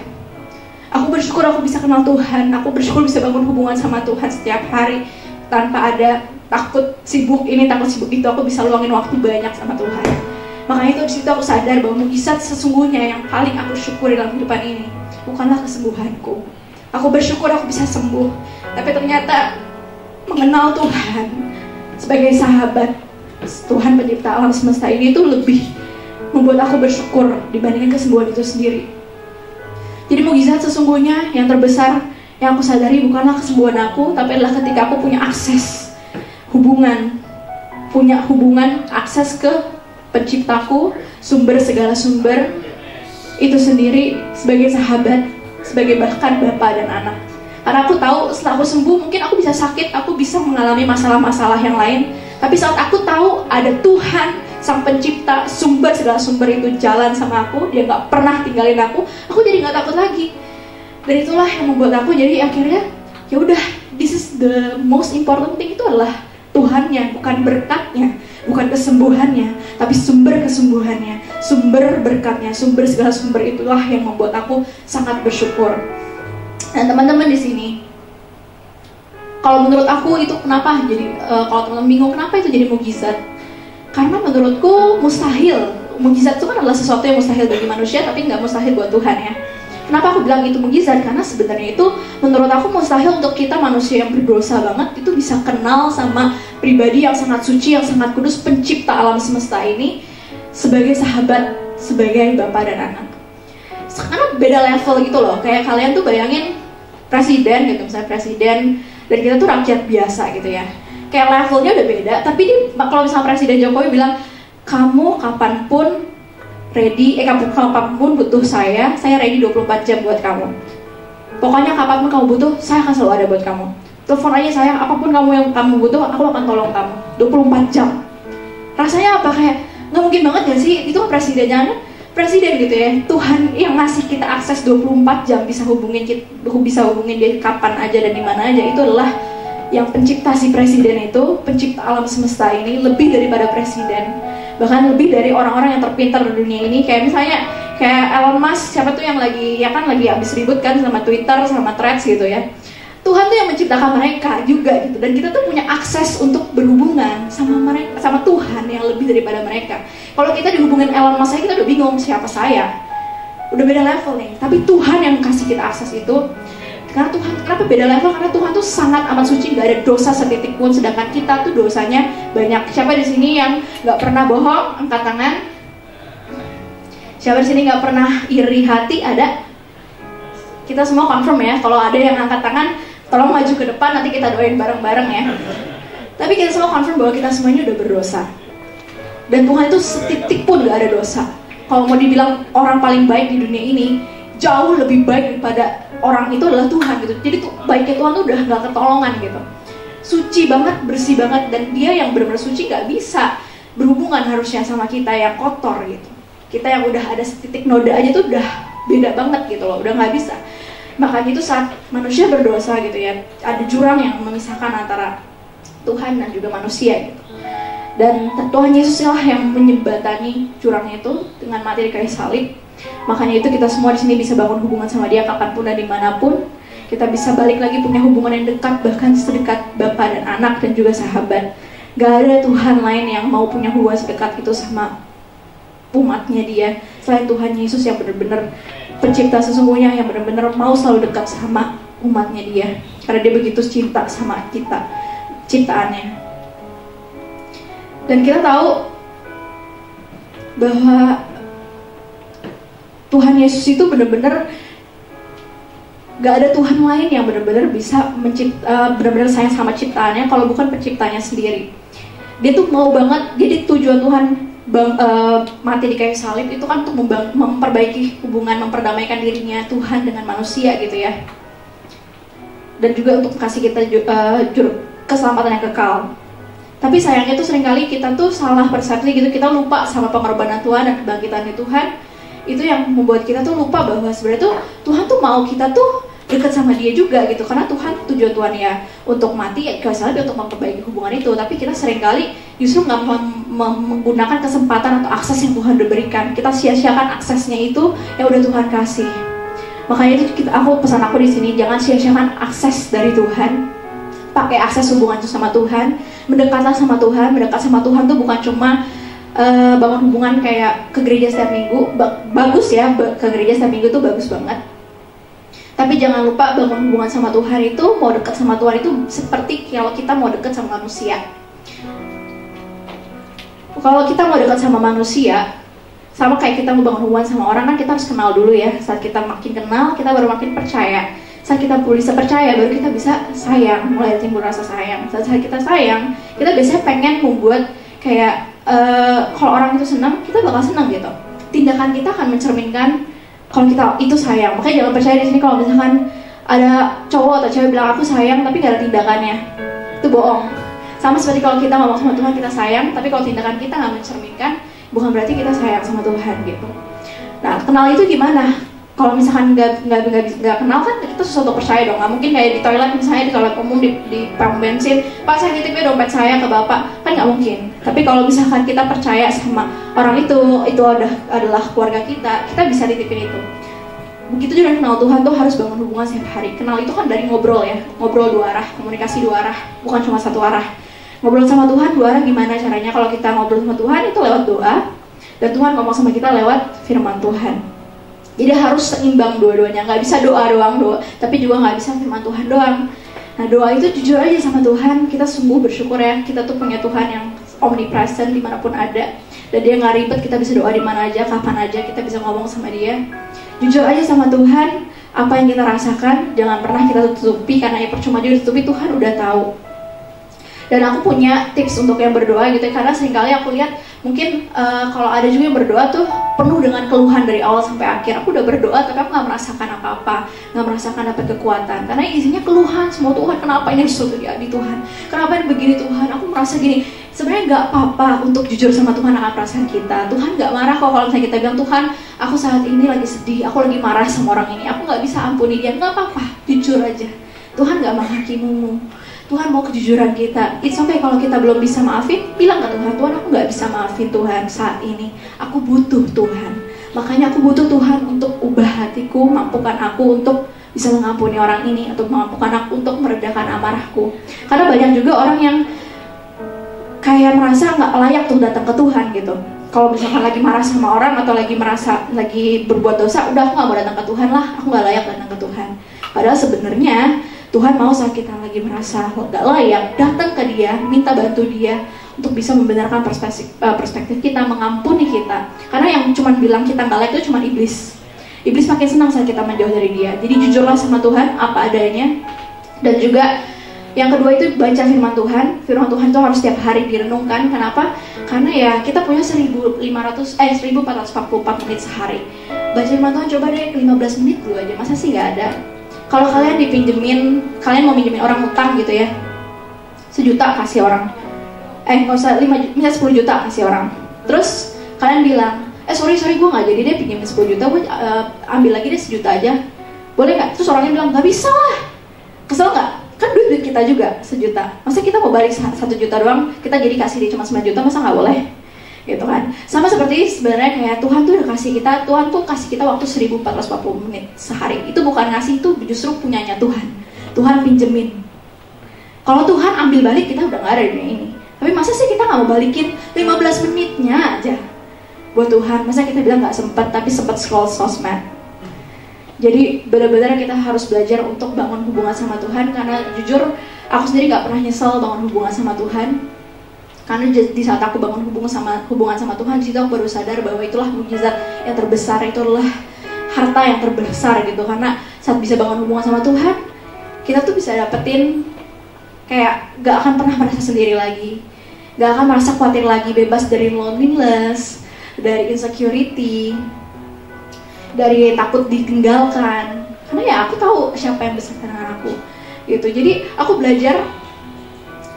Aku bersyukur aku bisa kenal Tuhan, aku bersyukur bisa bangun hubungan sama Tuhan setiap hari tanpa ada takut sibuk ini, takut sibuk itu. Aku bisa luangin waktu banyak sama Tuhan. Makanya itu disitu aku sadar bahwa mukjizat sesungguhnya yang paling aku syukuri dalam kehidupan ini bukanlah kesembuhanku. Aku bersyukur aku bisa sembuh, tapi ternyata mengenal Tuhan sebagai sahabat Tuhan pencipta alam semesta ini itu lebih membuat aku bersyukur dibandingkan kesembuhan itu sendiri. Jadi mukjizat sesungguhnya yang terbesar yang aku sadari bukanlah kesembuhan aku, tapi adalah ketika aku punya akses akses ke penciptaku, sumber segala sumber itu sendiri, sebagai sahabat, sebagai bahkan bapak dan anak. Karena aku tahu setelah aku sembuh mungkin aku bisa sakit, aku bisa mengalami masalah-masalah yang lain, tapi saat aku tahu ada Tuhan sang pencipta, sumber segala sumber itu jalan sama aku, dia gak pernah tinggalin aku jadi gak takut lagi. Dan itulah yang membuat aku jadi akhirnya ya udah, this is the most important thing, itu adalah Tuhannya, bukan berkatnya, bukan kesembuhannya, tapi sumber kesembuhannya, sumber berkatnya, sumber segala sumber itulah yang membuat aku sangat bersyukur. Dan teman-teman di sini, kalau menurut aku itu kenapa jadi kalau teman-teman bingung kenapa itu jadi mukjizat? Karena menurutku mustahil. Mukjizat itu kan adalah sesuatu yang mustahil bagi manusia, tapi nggak mustahil buat Tuhan ya. Kenapa aku bilang itu mukjizat? Karena sebenarnya itu menurut aku mustahil untuk kita manusia yang berdosa banget itu bisa kenal sama pribadi yang sangat suci, yang sangat kudus, pencipta alam semesta ini sebagai sahabat, sebagai bapak dan anak. Karena beda level gitu loh. Kayak kalian tuh bayangin presiden gitu, misalnya presiden, dan kita tuh rakyat biasa gitu ya. Kayak levelnya udah beda, tapi kalau misalnya Presiden Jokowi bilang, kamu kapanpun ready, kapanpun butuh saya ready 24 jam buat kamu. Pokoknya kapanpun kamu butuh, saya akan selalu ada buat kamu. Telepon aja saya, apapun kamu yang kamu butuh, aku akan tolong kamu 24 jam. Rasanya apa, kayak nggak mungkin banget gak sih? Itu presidennya, presiden gitu ya, Tuhan yang ngasih kita akses 24 jam bisa hubungin dia kapan aja dan di mana aja. Itu adalah yang pencipta si presiden itu, pencipta alam semesta ini lebih daripada presiden, bahkan lebih dari orang-orang yang terpintar di dunia ini. Kayak misalnya kayak Elon Musk, siapa tuh yang lagi habis ribut kan sama Twitter, sama Threads gitu ya. Tuhan tuh yang menciptakan mereka juga gitu, dan kita tuh punya akses untuk berhubungan sama mereka, sama Tuhan yang lebih daripada mereka. Kalau kita dihubungin Elon Musk, kita udah bingung siapa saya, udah beda level nih. Tapi Tuhan yang kasih kita akses itu, karena Tuhan, kenapa beda level? Karena Tuhan tuh sangat amat suci, gak ada dosa setitik pun, sedangkan kita tuh dosanya banyak. Siapa di sini yang nggak pernah bohong? Angkat tangan. Siapa di sini nggak pernah iri hati? Ada? Kita semua confirm ya. Kalau ada yang angkat tangan, tolong maju ke depan, nanti kita doain bareng-bareng ya. Tapi kita semua confirm bahwa kita semuanya udah berdosa. Dan Tuhan itu setitik pun gak ada dosa. Kalau mau dibilang orang paling baik di dunia ini, jauh lebih baik daripada orang itu adalah Tuhan gitu. Jadi tuh baiknya Tuhan tuh udah gak ketolongan gitu. Suci banget, bersih banget, dan dia yang benar-benar suci gak bisa berhubungan harusnya sama kita yang kotor gitu. Kita yang udah ada setitik noda aja tuh udah beda banget gitu loh, udah gak bisa. Makanya itu saat manusia berdosa gitu ya, ada jurang yang memisahkan antara Tuhan dan juga manusia gitu. Dan Tuhan Yesus lah yang menjembatani jurangnya itu dengan mati di kayu salib. Makanya itu kita semua di sini bisa bangun hubungan sama Dia kapanpun dan dimanapun. Kita bisa balik lagi punya hubungan yang dekat, bahkan sedekat Bapa dan Anak dan juga sahabat. Gak ada Tuhan lain yang mau punya hubungan sedekat itu sama umatnya Dia selain Tuhan Yesus yang benar-benar pencipta sesungguhnya, yang benar-benar mau selalu dekat sama umatnya Dia, karena Dia begitu cinta sama kita, ciptaannya. Dan kita tahu bahwa Tuhan Yesus itu benar-benar gak ada Tuhan lain yang benar-benar bisa benar-benar sayang sama ciptaannya kalau bukan penciptanya sendiri. Dia tuh mau banget, jadi tujuan Tuhan mati di kayu salib itu kan untuk memperbaiki hubungan, memperdamaikan dirinya Tuhan dengan manusia gitu ya. Dan juga untuk kasih kita keselamatan yang kekal. Tapi sayangnya tuh seringkali kita tuh salah persepsi gitu, kita lupa sama pengorbanan Tuhan dan kebangkitan Tuhan. Itu yang membuat kita tuh lupa bahwa sebenarnya tuh Tuhan tuh mau kita tuh dekat sama Dia juga gitu. Karena tujuan Tuhan ya untuk mati ya kayu untuk memperbaiki hubungan itu. Tapi kita seringkali justru nggak menggunakan kesempatan atau akses yang Tuhan udah berikan. Kita sia-siakan aksesnya itu yang udah Tuhan kasih. Makanya itu pesan aku di sini, jangan sia-siakan akses dari Tuhan. Pakai akses hubungan itu sama Tuhan, mendekatlah sama Tuhan. Mendekat sama Tuhan tuh bukan cuma bangun hubungan kayak ke gereja setiap minggu, bagus ya, ke gereja setiap minggu tuh bagus banget. Tapi jangan lupa bangun hubungan sama Tuhan itu, mau dekat sama Tuhan itu seperti kalau kita mau dekat sama manusia. Kalau kita mau dekat sama manusia, sama kayak kita mau bangun hubungan sama orang kan kita harus kenal dulu ya. Saat kita makin kenal, kita baru makin percaya. Saat kita bisa percaya, baru kita bisa sayang, mulai timbul rasa sayang. Saat kita sayang, kita biasanya pengen membuat kayak kalau orang itu senang, kita bakal senang gitu. Tindakan kita akan mencerminkan kalau kita itu sayang. Makanya jangan percaya di sini kalau misalkan ada cowok atau cewek bilang aku sayang tapi gak ada tindakannya, itu bohong. Sama seperti kalau kita ngomong sama Tuhan kita sayang, tapi kalau tindakan kita nggak mencerminkan, bukan berarti kita sayang sama Tuhan gitu. Nah, kenal itu gimana? Kalau misalkan nggak kenal kan kita susah untuk percaya dong. Nggak mungkin kayak di toilet, misalnya di toilet umum di pom bensin, Pak saya titipnya dompet saya ke Bapak, kan nggak mungkin. Tapi kalau misalkan kita percaya sama orang itu adalah keluarga kita bisa titipin itu. Begitu juga kenal Tuhan tuh harus bangun hubungan setiap hari. Kenal itu kan dari ngobrol ya, ngobrol dua arah, komunikasi dua arah, bukan cuma satu arah. Ngobrol sama Tuhan dua arah gimana caranya? Kalau kita ngobrol sama Tuhan itu lewat doa, dan Tuhan ngomong sama kita lewat firman Tuhan. Jadi harus seimbang dua-duanya, nggak bisa doa doang, tapi juga nggak bisa firman Tuhan doang. Nah doa itu jujur aja sama Tuhan, kita sungguh bersyukur ya, kita tuh punya Tuhan yang omnipresent dimanapun ada. Dan Dia nggak ribet, kita bisa doa di mana aja, kapan aja, kita bisa ngomong sama Dia. Jujur aja sama Tuhan, apa yang kita rasakan, jangan pernah kita tutupi, karena ya percuma juga ditutupi, Tuhan udah tahu. Dan aku punya tips untuk yang berdoa gitu ya, karena seringkali aku lihat mungkin kalau ada juga yang berdoa tuh penuh dengan keluhan dari awal sampai akhir. Aku udah berdoa tapi aku gak merasakan apa-apa, gak merasakan dapat kekuatan, karena isinya keluhan semua. Tuhan, kenapa ini harus terjadi Tuhan, kenapa ini begini Tuhan, aku merasa gini. Sebenarnya gak apa-apa untuk jujur sama Tuhan akan perasaan kita. Tuhan gak marah kok kalau misalnya kita bilang, Tuhan aku saat ini lagi sedih, aku lagi marah sama orang ini, aku gak bisa ampuni dia. Gak apa-apa, jujur aja. Tuhan gak menghakimimu. Tuhan mau kejujuran kita. It's okay kalau kita belum bisa maafin, bilang ke Tuhan, Tuhan aku gak bisa maafin Tuhan saat ini, aku butuh Tuhan. Makanya aku butuh Tuhan untuk ubah hatiku, mampukan aku untuk bisa mengampuni orang ini, atau mampukan aku untuk meredakan amarahku. Karena banyak juga orang yang kayak merasa gak layak tuh datang ke Tuhan gitu. Kalau misalkan lagi marah sama orang atau lagi merasa lagi berbuat dosa, udah aku gak mau datang ke Tuhan lah, aku gak layak datang ke Tuhan. Padahal sebenarnya Tuhan mau saat kita lagi merasa gak layak, datang ke dia, minta bantu dia untuk bisa membenarkan perspektif kita, mengampuni kita. Karena yang cuma bilang kita gak layak itu cuma iblis. Iblis makin senang saat kita menjauh dari dia. Jadi jujurlah sama Tuhan apa adanya. Dan juga yang kedua itu baca firman Tuhan. Firman Tuhan itu harus setiap hari direnungkan. Kenapa? Karena ya kita punya 1444 menit sehari. Baca firman Tuhan coba deh 15 menit dulu aja, masa sih gak ada? Kalau kalian kalian mau minjemin orang utang gitu ya, 1 juta kasih orang, nggak usah 10 juta kasih orang. Terus kalian bilang, sorry gue nggak jadi deh pinjemin 10 juta, gue ambil lagi deh 1 juta aja, boleh nggak? Terus orangnya bilang nggak bisa lah, kesel nggak? Kan duit kita juga 1 juta, masa kita mau balik 1 juta doang, kita jadi kasih dia cuma 9 juta, masa nggak boleh? Gitu kan. Sama seperti sebenarnya kayak Tuhan tuh udah kasih kita, Tuhan tuh kasih kita waktu 1440 menit sehari. Itu bukan ngasih, itu justru punyanya Tuhan. Tuhan pinjemin. Kalau Tuhan ambil balik, kita udah gak ada di dunia ini. Tapi masa sih kita gak mau balikin 15 menitnya aja buat Tuhan? Masa kita bilang gak sempat, tapi sempat scroll sosmed. Jadi benar-benar kita harus belajar untuk bangun hubungan sama Tuhan. Karena jujur aku sendiri gak pernah nyesel bangun hubungan sama Tuhan. Karena di saat aku bangun hubungan sama Tuhan, di situ aku baru sadar bahwa itulah mukjizat yang terbesar, itu adalah harta yang terbesar gitu. Karena saat bisa bangun hubungan sama Tuhan, kita tuh bisa dapetin kayak gak akan pernah merasa sendiri lagi, gak akan merasa khawatir lagi, bebas dari loneliness, dari insecurity, dari takut ditinggalkan. Karena ya aku tahu siapa yang besar dengan aku gitu. Jadi aku belajar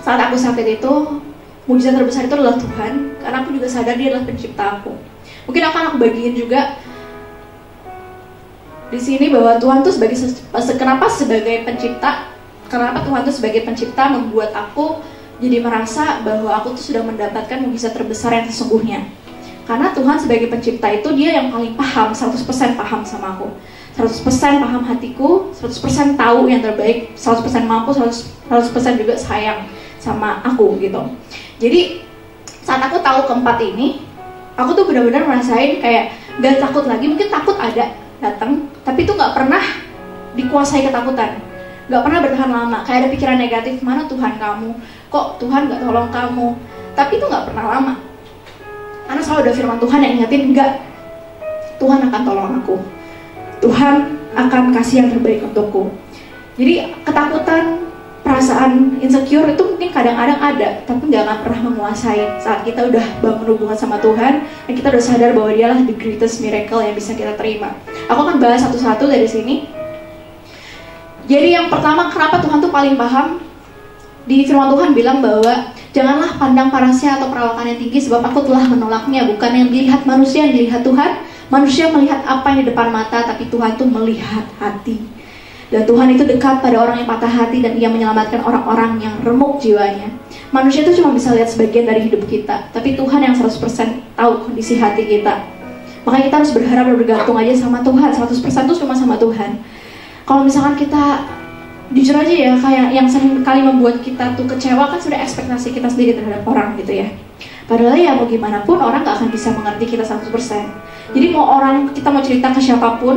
saat aku sakit itu, mukjizat terbesar itu adalah Tuhan, karena aku juga sadar dia adalah pencipta aku. Mungkin akan aku bagiin juga di sini bahwa Tuhan tuh kenapa sebagai Tuhan tuh sebagai pencipta membuat aku jadi merasa bahwa aku tuh sudah mendapatkan mukjizat terbesar yang sesungguhnya. Karena Tuhan sebagai pencipta itu dia yang paling paham, 100% paham sama aku, 100% paham hatiku, 100% tahu yang terbaik, 100% mampu, 100% juga sayang sama aku gitu. Jadi saat aku tahu keempat ini, aku tuh benar-benar merasain kayak gak takut lagi. Mungkin takut ada datang, tapi itu gak pernah dikuasai ketakutan, gak pernah bertahan lama. Kayak ada pikiran negatif, mana Tuhan kamu, kok Tuhan gak tolong kamu. Tapi itu gak pernah lama, karena selalu ada firman Tuhan yang ingetin, enggak, Tuhan akan tolong aku, Tuhan akan kasih yang terbaik untukku. Jadi ketakutan, perasaan insecure itu mungkin kadang-kadang ada, tapi nggak akan pernah menguasai saat kita udah bangun hubungan sama Tuhan dan kita udah sadar bahwa dialah the greatest miracle yang bisa kita terima. Aku akan bahas satu-satu dari sini. Jadi yang pertama, kenapa Tuhan tuh paling paham? Di firman Tuhan bilang bahwa janganlah pandang parasnya atau perawakan yang tinggi, sebab aku telah menolaknya. Bukan yang dilihat manusia yang dilihat Tuhan. Manusia melihat apa yang di depan mata, tapi Tuhan tuh melihat hati. Dan Tuhan itu dekat pada orang yang patah hati, dan ia menyelamatkan orang-orang yang remuk jiwanya. Manusia itu cuma bisa lihat sebagian dari hidup kita, tapi Tuhan yang 100% tahu kondisi hati kita. Makanya kita harus berharap dan bergantung aja sama Tuhan, 100% itu cuma sama Tuhan. Kalau misalkan kita, jujur aja ya, kayak yang sering kali membuat kita tuh kecewa kan sudah ekspektasi kita sendiri terhadap orang gitu ya. Padahal ya mau gimana pun orang gak akan bisa mengerti kita 100%. Jadi kita mau cerita ke siapapun,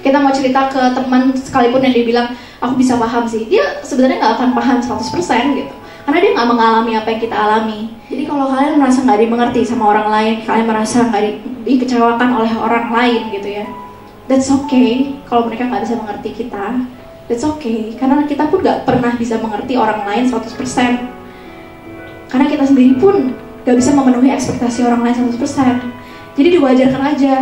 kita mau cerita ke teman sekalipun yang dia bilang aku bisa paham sih, dia sebenarnya nggak akan paham 100% gitu, karena dia nggak mengalami apa yang kita alami. Jadi kalau kalian merasa nggak dimengerti sama orang lain, kalian merasa nggak dikecewakan oleh orang lain gitu ya, that's okay. Kalau mereka nggak bisa mengerti kita, that's okay, karena kita pun nggak pernah bisa mengerti orang lain 100%, karena kita sendiri pun nggak bisa memenuhi ekspektasi orang lain 100%. Jadi diwajarkan aja.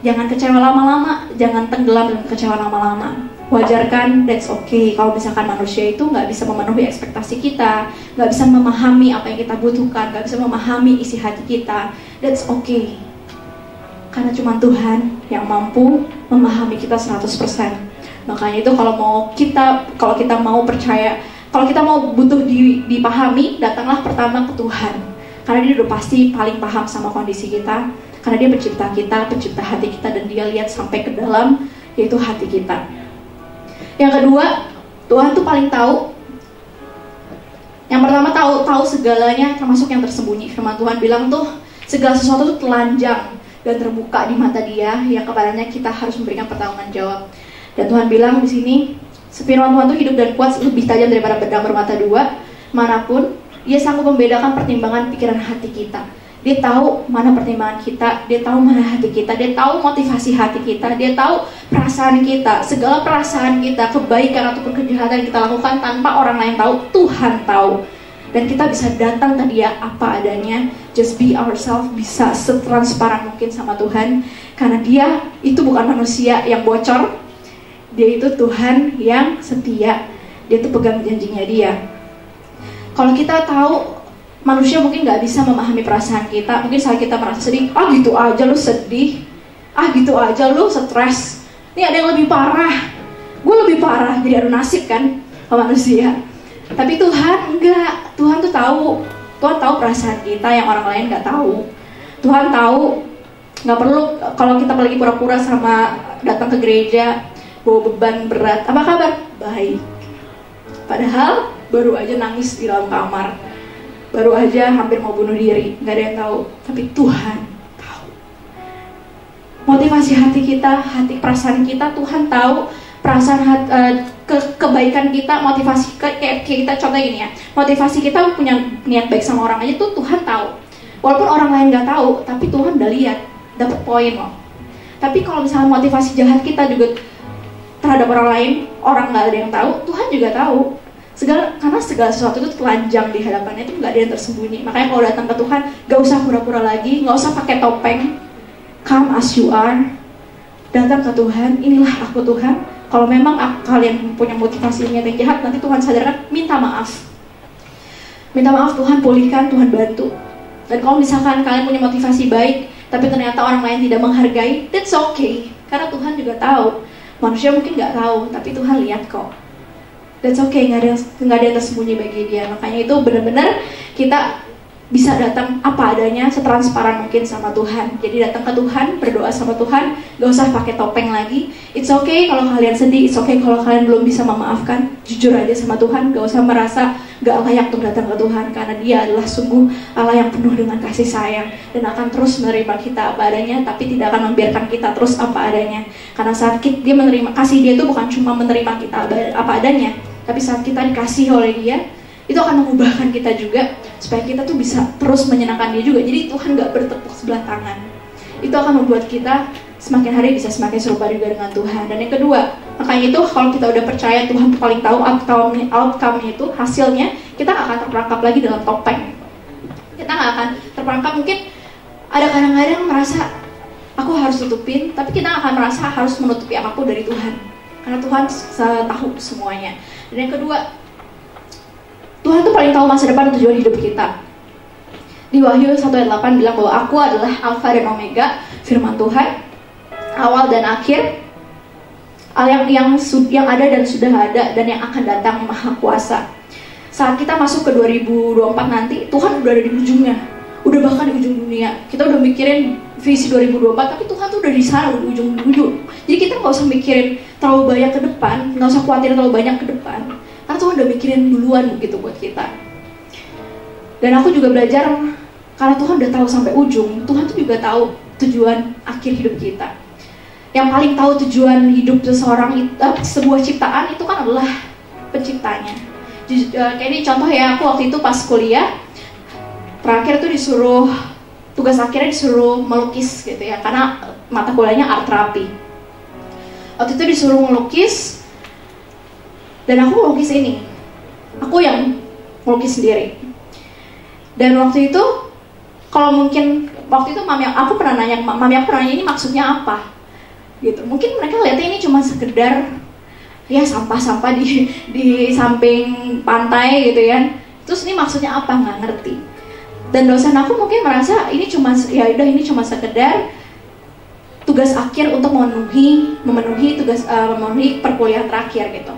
Jangan kecewa lama-lama, jangan tenggelam dalam kecewa lama-lama. Wajarkan, that's okay. Kalau misalkan manusia itu nggak bisa memenuhi ekspektasi kita, nggak bisa memahami apa yang kita butuhkan, nggak bisa memahami isi hati kita, that's okay. Karena cuma Tuhan yang mampu memahami kita 100%. Makanya itu kalau kita mau percaya, kalau kita mau butuh dipahami, datanglah pertama ke Tuhan. Karena dia udah pasti paling paham sama kondisi kita. Karena dia pencipta kita, pencipta hati kita, dan dia lihat sampai ke dalam, yaitu hati kita. Yang kedua, Tuhan tuh paling tahu. Yang pertama tahu segalanya, termasuk yang tersembunyi. Firman Tuhan bilang tuh segala sesuatu tuh telanjang dan terbuka di mata Dia, yang kepadanya kita harus memberikan pertanggungan jawab. Dan Tuhan bilang di sini, firman Tuhan tuh hidup dan kuat, lebih tajam daripada pedang bermata dua, manapun Ia sanggup membedakan pertimbangan pikiran hati kita. Dia tahu mana pertimbangan kita, dia tahu mana hati kita, dia tahu motivasi hati kita, dia tahu perasaan kita, segala perasaan kita, kebaikan ataupun kejahatan yang kita lakukan tanpa orang lain tahu, Tuhan tahu. Dan kita bisa datang ke Dia apa adanya, just be ourselves, bisa setransparan mungkin sama Tuhan. Karena Dia itu bukan manusia yang bocor, Dia itu Tuhan yang setia, Dia itu pegang janjinya Dia. Kalau kita tahu manusia mungkin nggak bisa memahami perasaan kita. Mungkin saat kita merasa sedih, gitu aja lu sedih, gitu aja lu stres. Ini ada yang lebih parah, gue lebih parah. Jadi adu nasib kan manusia. Tapi Tuhan enggak. Tuhan tuh tahu. Tuhan tahu perasaan kita yang orang lain nggak tahu. Tuhan tahu. Nggak perlu kalau kita lagi pura-pura sama datang ke gereja bawa beban berat. Apa kabar? Baik. Padahal baru aja nangis di dalam kamar, baru aja hampir mau bunuh diri, nggak ada yang tahu. Tapi Tuhan tahu motivasi hati kita, hati perasaan kita. Tuhan tahu perasaan kebaikan kita, motivasi kayak kita. Contoh gini ya, motivasi kita punya niat baik sama orang aja tuh Tuhan tahu. Walaupun orang lain nggak tahu, tapi Tuhan udah lihat, dapat poin loh. Tapi kalau misalnya motivasi jahat kita juga terhadap orang lain, orang nggak ada yang tahu, Tuhan juga tahu. Karena segala sesuatu itu telanjang di hadapannya, itu nggak ada yang tersembunyi. Makanya kalau datang ke Tuhan, gak usah pura-pura lagi, gak usah pakai topeng. Come as you are. Datang ke Tuhan, inilah aku Tuhan. Kalau memang kalian punya motivasi yang jahat, nanti Tuhan sadarkan, minta maaf. Minta maaf, Tuhan pulihkan, Tuhan bantu. Dan kalau misalkan kalian punya motivasi baik, tapi ternyata orang lain tidak menghargai, that's okay. Karena Tuhan juga tahu. Manusia mungkin nggak tahu, tapi Tuhan lihat kok. That's okay, nggak ada yang tersembunyi bagi Dia. Makanya itu benar-benar kita bisa datang apa adanya, setransparan mungkin sama Tuhan. Jadi datang ke Tuhan, berdoa sama Tuhan, gak usah pakai topeng lagi. It's okay kalau kalian sedih, it's okay kalau kalian belum bisa memaafkan. Jujur aja sama Tuhan, gak usah merasa gak layak untuk datang ke Tuhan. Karena Dia adalah sungguh Allah yang penuh dengan kasih sayang, dan akan terus menerima kita apa adanya, tapi tidak akan membiarkan kita terus apa adanya. Karena saat Dia menerima, kasih Dia itu bukan cuma menerima kita apa adanya, tapi saat kita dikasih oleh Dia, itu akan mengubahkan kita juga supaya kita tuh bisa terus menyenangkan Dia juga. Jadi Tuhan gak bertepuk sebelah tangan. Itu akan membuat kita semakin hari bisa semakin serupa juga dengan Tuhan. Dan yang kedua, makanya itu kalau kita udah percaya Tuhan paling tahu outcome-nya itu, hasilnya, kita gak akan terperangkap lagi dalam topeng. Kita gak akan terperangkap, mungkin ada kadang-kadang merasa aku harus tutupin, tapi kita gak akan merasa harus menutupi apapun dari Tuhan. Karena Tuhan tahu semuanya. Dan yang kedua, Tuhan tuh paling tahu masa depan dan tujuan hidup kita. Di Wahyu 1 ayat 8 bilang bahwa aku adalah Alfa dan Omega, firman Tuhan, awal dan akhir, yang ada dan sudah ada, dan yang akan datang, Maha Kuasa. Saat kita masuk ke 2024 nanti, Tuhan udah ada di ujungnya, udah bahkan di ujung dunia. Kita udah mikirin visi 2024, tapi Tuhan tuh udah di sana, udah di ujung. Jadi kita nggak usah mikirin terlalu banyak ke depan, nggak usah khawatir terlalu banyak ke depan. Karena Tuhan udah mikirin duluan gitu buat kita. Dan aku juga belajar, karena Tuhan udah tahu sampai ujung, Tuhan tuh juga tahu tujuan akhir hidup kita. Yang paling tahu tujuan hidup seseorang, sebuah ciptaan itu kan adalah penciptanya. Kayak ini contoh ya, aku waktu itu pas kuliah, terakhir tuh disuruh, tugas akhirnya disuruh melukis gitu ya, karena mata kuliahnya art terapi. Waktu itu disuruh melukis, dan aku melukis ini, aku yang melukis sendiri. Dan waktu itu Kalau mungkin waktu itu aku pernah nanya ini maksudnya apa gitu. Mungkin mereka lihatnya ini cuma sekedar ya sampah-sampah di samping pantai gitu ya. Terus ini maksudnya apa, nggak ngerti. Dan dosen aku mungkin merasa ini cuma sekedar tugas akhir untuk memenuhi perkuliahan terakhir gitu.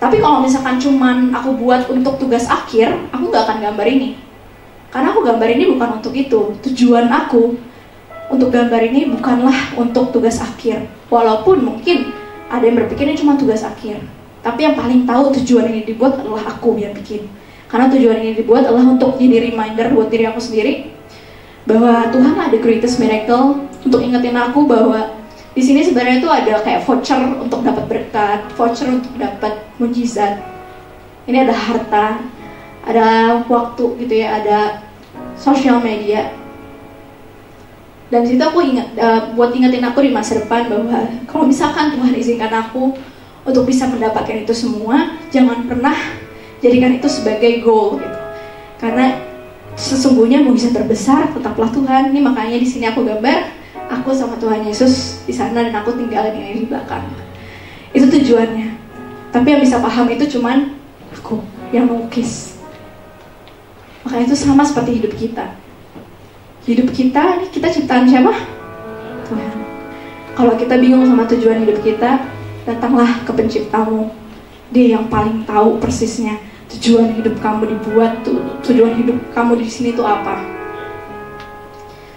Tapi kalau misalkan cuman aku buat untuk tugas akhir, aku nggak akan gambar ini. Karena aku gambar ini bukan untuk itu. Tujuan aku untuk gambar ini bukanlah untuk tugas akhir. Walaupun mungkin ada yang berpikir ini cuma tugas akhir. Tapi yang paling tahu tujuan ini dibuat adalah aku yang bikin. Karena tujuan ini dibuat adalah untuk jadi reminder buat diri aku sendiri bahwa Tuhan ada greatest miracle, untuk ingetin aku bahwa di sini sebenarnya itu ada kayak voucher untuk dapat berkat, voucher untuk dapat mujizat. Ini ada harta, ada waktu gitu ya, ada sosial media. Dan situ aku buat ingetin aku di masa depan bahwa kalau misalkan Tuhan izinkan aku untuk bisa mendapatkan itu semua, jangan pernah jadikan itu sebagai goal gitu. Karena sesungguhnya mujizat terbesar tetaplah Tuhan. Ini makanya di sini aku gambar aku sama Tuhan Yesus di sana dan aku tinggalin ini di belakang. Itu tujuannya. Tapi yang bisa paham itu cuman aku yang melukis. Makanya itu sama seperti hidup kita. Hidup kita, ini kita ciptaan siapa? Tuhan. Kalau kita bingung sama tujuan hidup kita, datanglah ke penciptamu. Dia yang paling tahu persisnya tujuan hidup kamu dibuat, tujuan hidup kamu di sini tuh apa.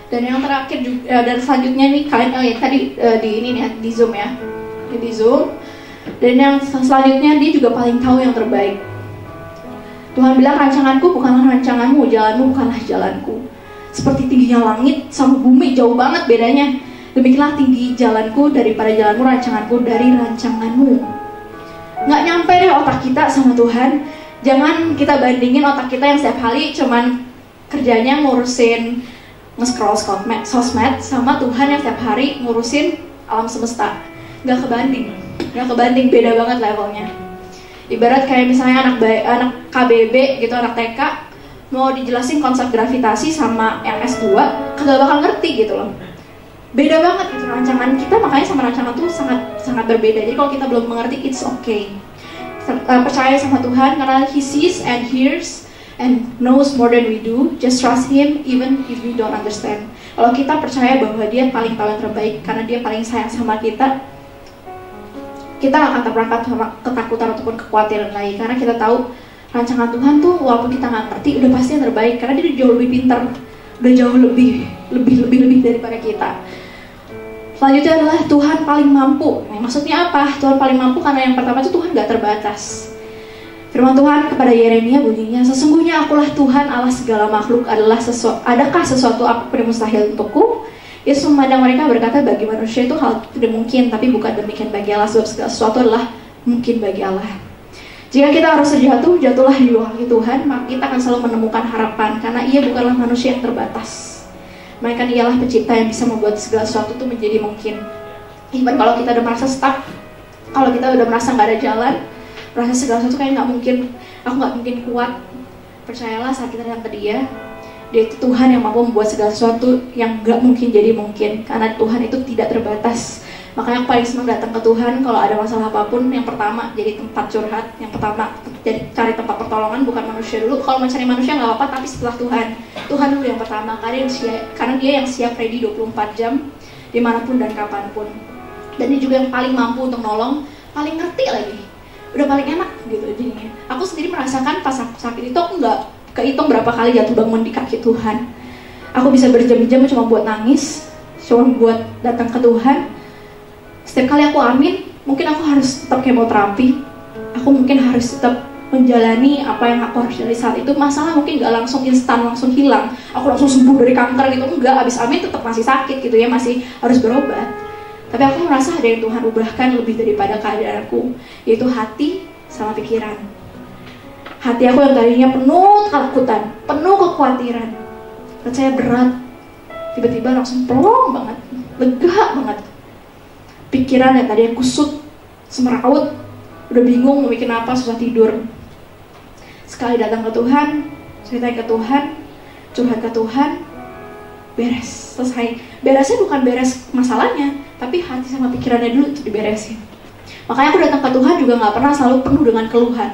Dan yang terakhir juga, dan selanjutnya nih kalian lihat tadi di ini nih di Zoom ya, di Zoom. Dan yang selanjutnya dia juga paling tahu yang terbaik. Tuhan bilang rancanganku bukanlah rancanganmu, jalanmu bukanlah jalanku. Seperti tingginya langit sama bumi jauh banget bedanya. Demikianlah tinggi jalanku daripada jalanmu, rancanganku dari rancanganmu. Nggak nyampe deh otak kita sama Tuhan. Jangan kita bandingin otak kita yang setiap hari cuman kerjanya ngurusin nge-scroll sosmed sama Tuhan yang setiap hari ngurusin alam semesta. Nggak kebanding, beda banget levelnya. Ibarat kayak misalnya anak KBB gitu, anak TK mau dijelasin konsep gravitasi sama yang S2 kagak bakal ngerti gitu loh. Beda banget gitu rancangan kita, makanya sama rancangan tuh sangat berbeda. Jadi kalau kita belum mengerti, it's okay. Percaya sama Tuhan karena He sees and hears and knows more than we do. Just trust Him even if we don't understand. Kalau kita percaya bahwa Dia paling tahu yang terbaik karena Dia paling sayang sama kita, kita gak akan terperangkap sama ketakutan ataupun kekhawatiran lagi. Karena kita tahu rancangan Tuhan tuh walaupun kita gak ngerti udah pasti yang terbaik. Karena Dia jauh lebih pintar, udah jauh lebih daripada kita. Selanjutnya adalah Tuhan paling mampu. Nah, maksudnya apa? Tuhan paling mampu karena yang pertama itu Tuhan gak terbatas. Firman Tuhan kepada Yeremia bunyinya, sesungguhnya akulah Tuhan Allah segala makhluk, adakah sesuatu apapun yang mustahil untukku? Yesus memandang mereka berkata, bagi manusia itu hal tidak mungkin, tapi bukan demikian bagi Allah, sebab segala sesuatu adalah mungkin bagi Allah. Jika kita harus jatuhlah di bawah kaki Tuhan, maka kita akan selalu menemukan harapan, karena Ia bukanlah manusia yang terbatas. Melainkan Ialah pencipta yang bisa membuat segala sesuatu itu menjadi mungkin. Even kalau kita udah merasa stuck, kalau kita udah merasa nggak ada jalan, merasa segala sesuatu kayak nggak mungkin, aku nggak mungkin kuat, percayalah saat kita datang ke Dia itu Tuhan yang mampu membuat segala sesuatu yang nggak mungkin jadi mungkin, karena Tuhan itu tidak terbatas. Makanya aku paling senang datang ke Tuhan kalau ada masalah apapun. Yang pertama jadi tempat curhat, yang pertama jadi cari tempat pertolongan, bukan manusia dulu. Kalau mencari manusia nggak apa-apa, tapi setelah Tuhan dulu yang pertama, karena Dia yang siap ready 24 jam dimanapun dan kapanpun. Dan Dia juga yang paling mampu untuk nolong, paling ngerti lagi, udah paling enak gitu jadinya. Aku sendiri merasakan pas aku sakit itu aku nggak kehitung berapa kali jatuh bangun di kaki Tuhan. Aku bisa berjam-jam cuma buat nangis, cuma buat datang ke Tuhan. Setiap kali aku amin, mungkin aku harus tetap kemoterapi. Aku mungkin harus tetap menjalani apa yang aku harus jalani saat itu. Masalah mungkin gak langsung instan, langsung hilang. Aku langsung sembuh dari kanker gitu, enggak. Abis amin tetap masih sakit gitu ya, masih harus berobat. Tapi aku merasa ada yang Tuhan ubahkan lebih daripada keadaanku, yaitu hati sama pikiran. Hati aku yang tadinya penuh ketakutan, penuh kekhawatiran, percaya berat, tiba-tiba langsung plong banget, lega banget. Pikiran yang tadinya kusut, semeraut, udah bingung mau bikin apa, susah tidur. Sekali datang ke Tuhan, ceritain ke Tuhan, curhat ke Tuhan, beres, selesai. Beresnya bukan beres masalahnya, tapi hati sama pikirannya dulu itu diberesin. Makanya aku datang ke Tuhan juga nggak pernah selalu penuh dengan keluhan.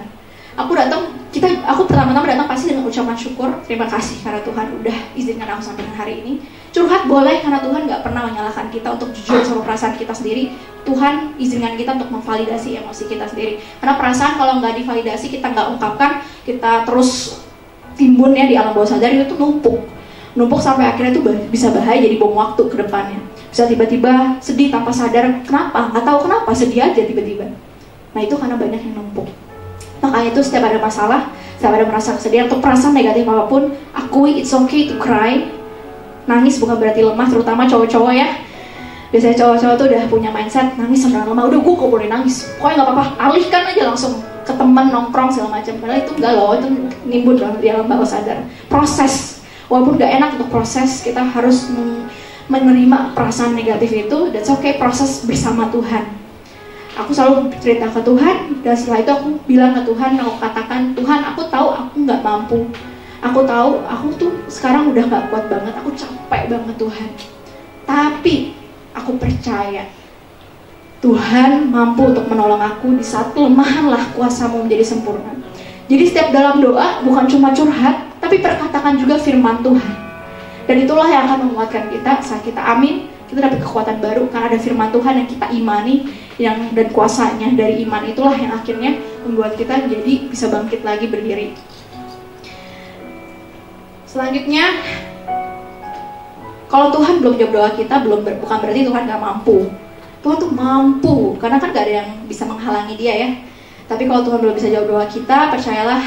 Aku pertama-tama datang pasti dengan ucapan syukur, terima kasih karena Tuhan udah izinkan aku sampai dengan hari ini. Curhat boleh karena Tuhan nggak pernah menyalahkan kita untuk jujur sama perasaan kita sendiri. Tuhan izinkan kita untuk memvalidasi emosi kita sendiri. Karena perasaan kalau nggak divalidasi, kita nggak ungkapkan, kita terus timbun ya di alam bawah sadar, itu tuh numpuk sampai akhirnya tuh bisa bahaya, jadi bom waktu ke depannya. Bisa tiba-tiba sedih tanpa sadar kenapa, nggak tahu kenapa, sedih aja tiba-tiba. Nah itu karena banyak yang numpuk. Makanya itu setiap ada masalah, setiap ada merasa kesedihan atau perasaan negatif apapun, akui it's okay to cry. Nangis bukan berarti lemah, terutama cowok-cowok ya. Biasanya cowok-cowok tuh udah punya mindset, nangis sebenarnya lemah, udah gue kok boleh nangis, pokoknya gak apa-apa, alihkan aja langsung ke teman, nongkrong segala macam. Padahal itu enggak loh, itu nimbun di alam bawah sadar. Proses, walaupun gak enak untuk proses, kita harus menerima perasaan negatif itu. That's okay, proses bersama Tuhan. Aku selalu cerita ke Tuhan, dan setelah itu aku bilang ke Tuhan, aku katakan, Tuhan aku tahu aku gak mampu, aku tahu aku tuh sekarang udah gak kuat banget, aku capek banget Tuhan, tapi aku percaya Tuhan mampu untuk menolong aku di saat kelemahanlah kuasa-Mu menjadi sempurna. Jadi setiap dalam doa bukan cuma curhat, tapi perkatakan juga firman Tuhan. Dan itulah yang akan menguatkan kita saat kita amin, kita dapat kekuatan baru karena ada firman Tuhan yang kita imani, dan kuasanya dari iman itulah yang akhirnya membuat kita jadi bisa bangkit lagi berdiri. Selanjutnya, kalau Tuhan belum jawab doa kita, bukan berarti Tuhan gak mampu. Tuhan tuh mampu, karena kan gak ada yang bisa menghalangi dia ya. Tapi kalau Tuhan belum bisa jawab doa kita, percayalah,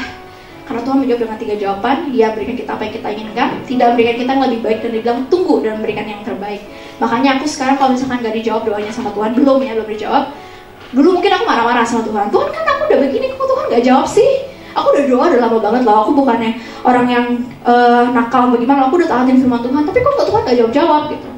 karena Tuhan menjawab dengan 3 jawaban. Dia berikan kita apa yang kita inginkan, tidak berikan kita yang lebih baik, dan dia bilang tunggu dan memberikan yang terbaik. Makanya aku sekarang kalau misalkan gak dijawab doanya sama Tuhan, belum dijawab. Dulu mungkin aku marah-marah sama Tuhan, Tuhan kan aku udah begini, kok Tuhan gak jawab sih? Aku udah doa udah lama banget loh, aku bukannya orang yang nakal bagaimana, aku udah taatin firman Tuhan, tapi kok Tuhan gak jawab-jawab gitu.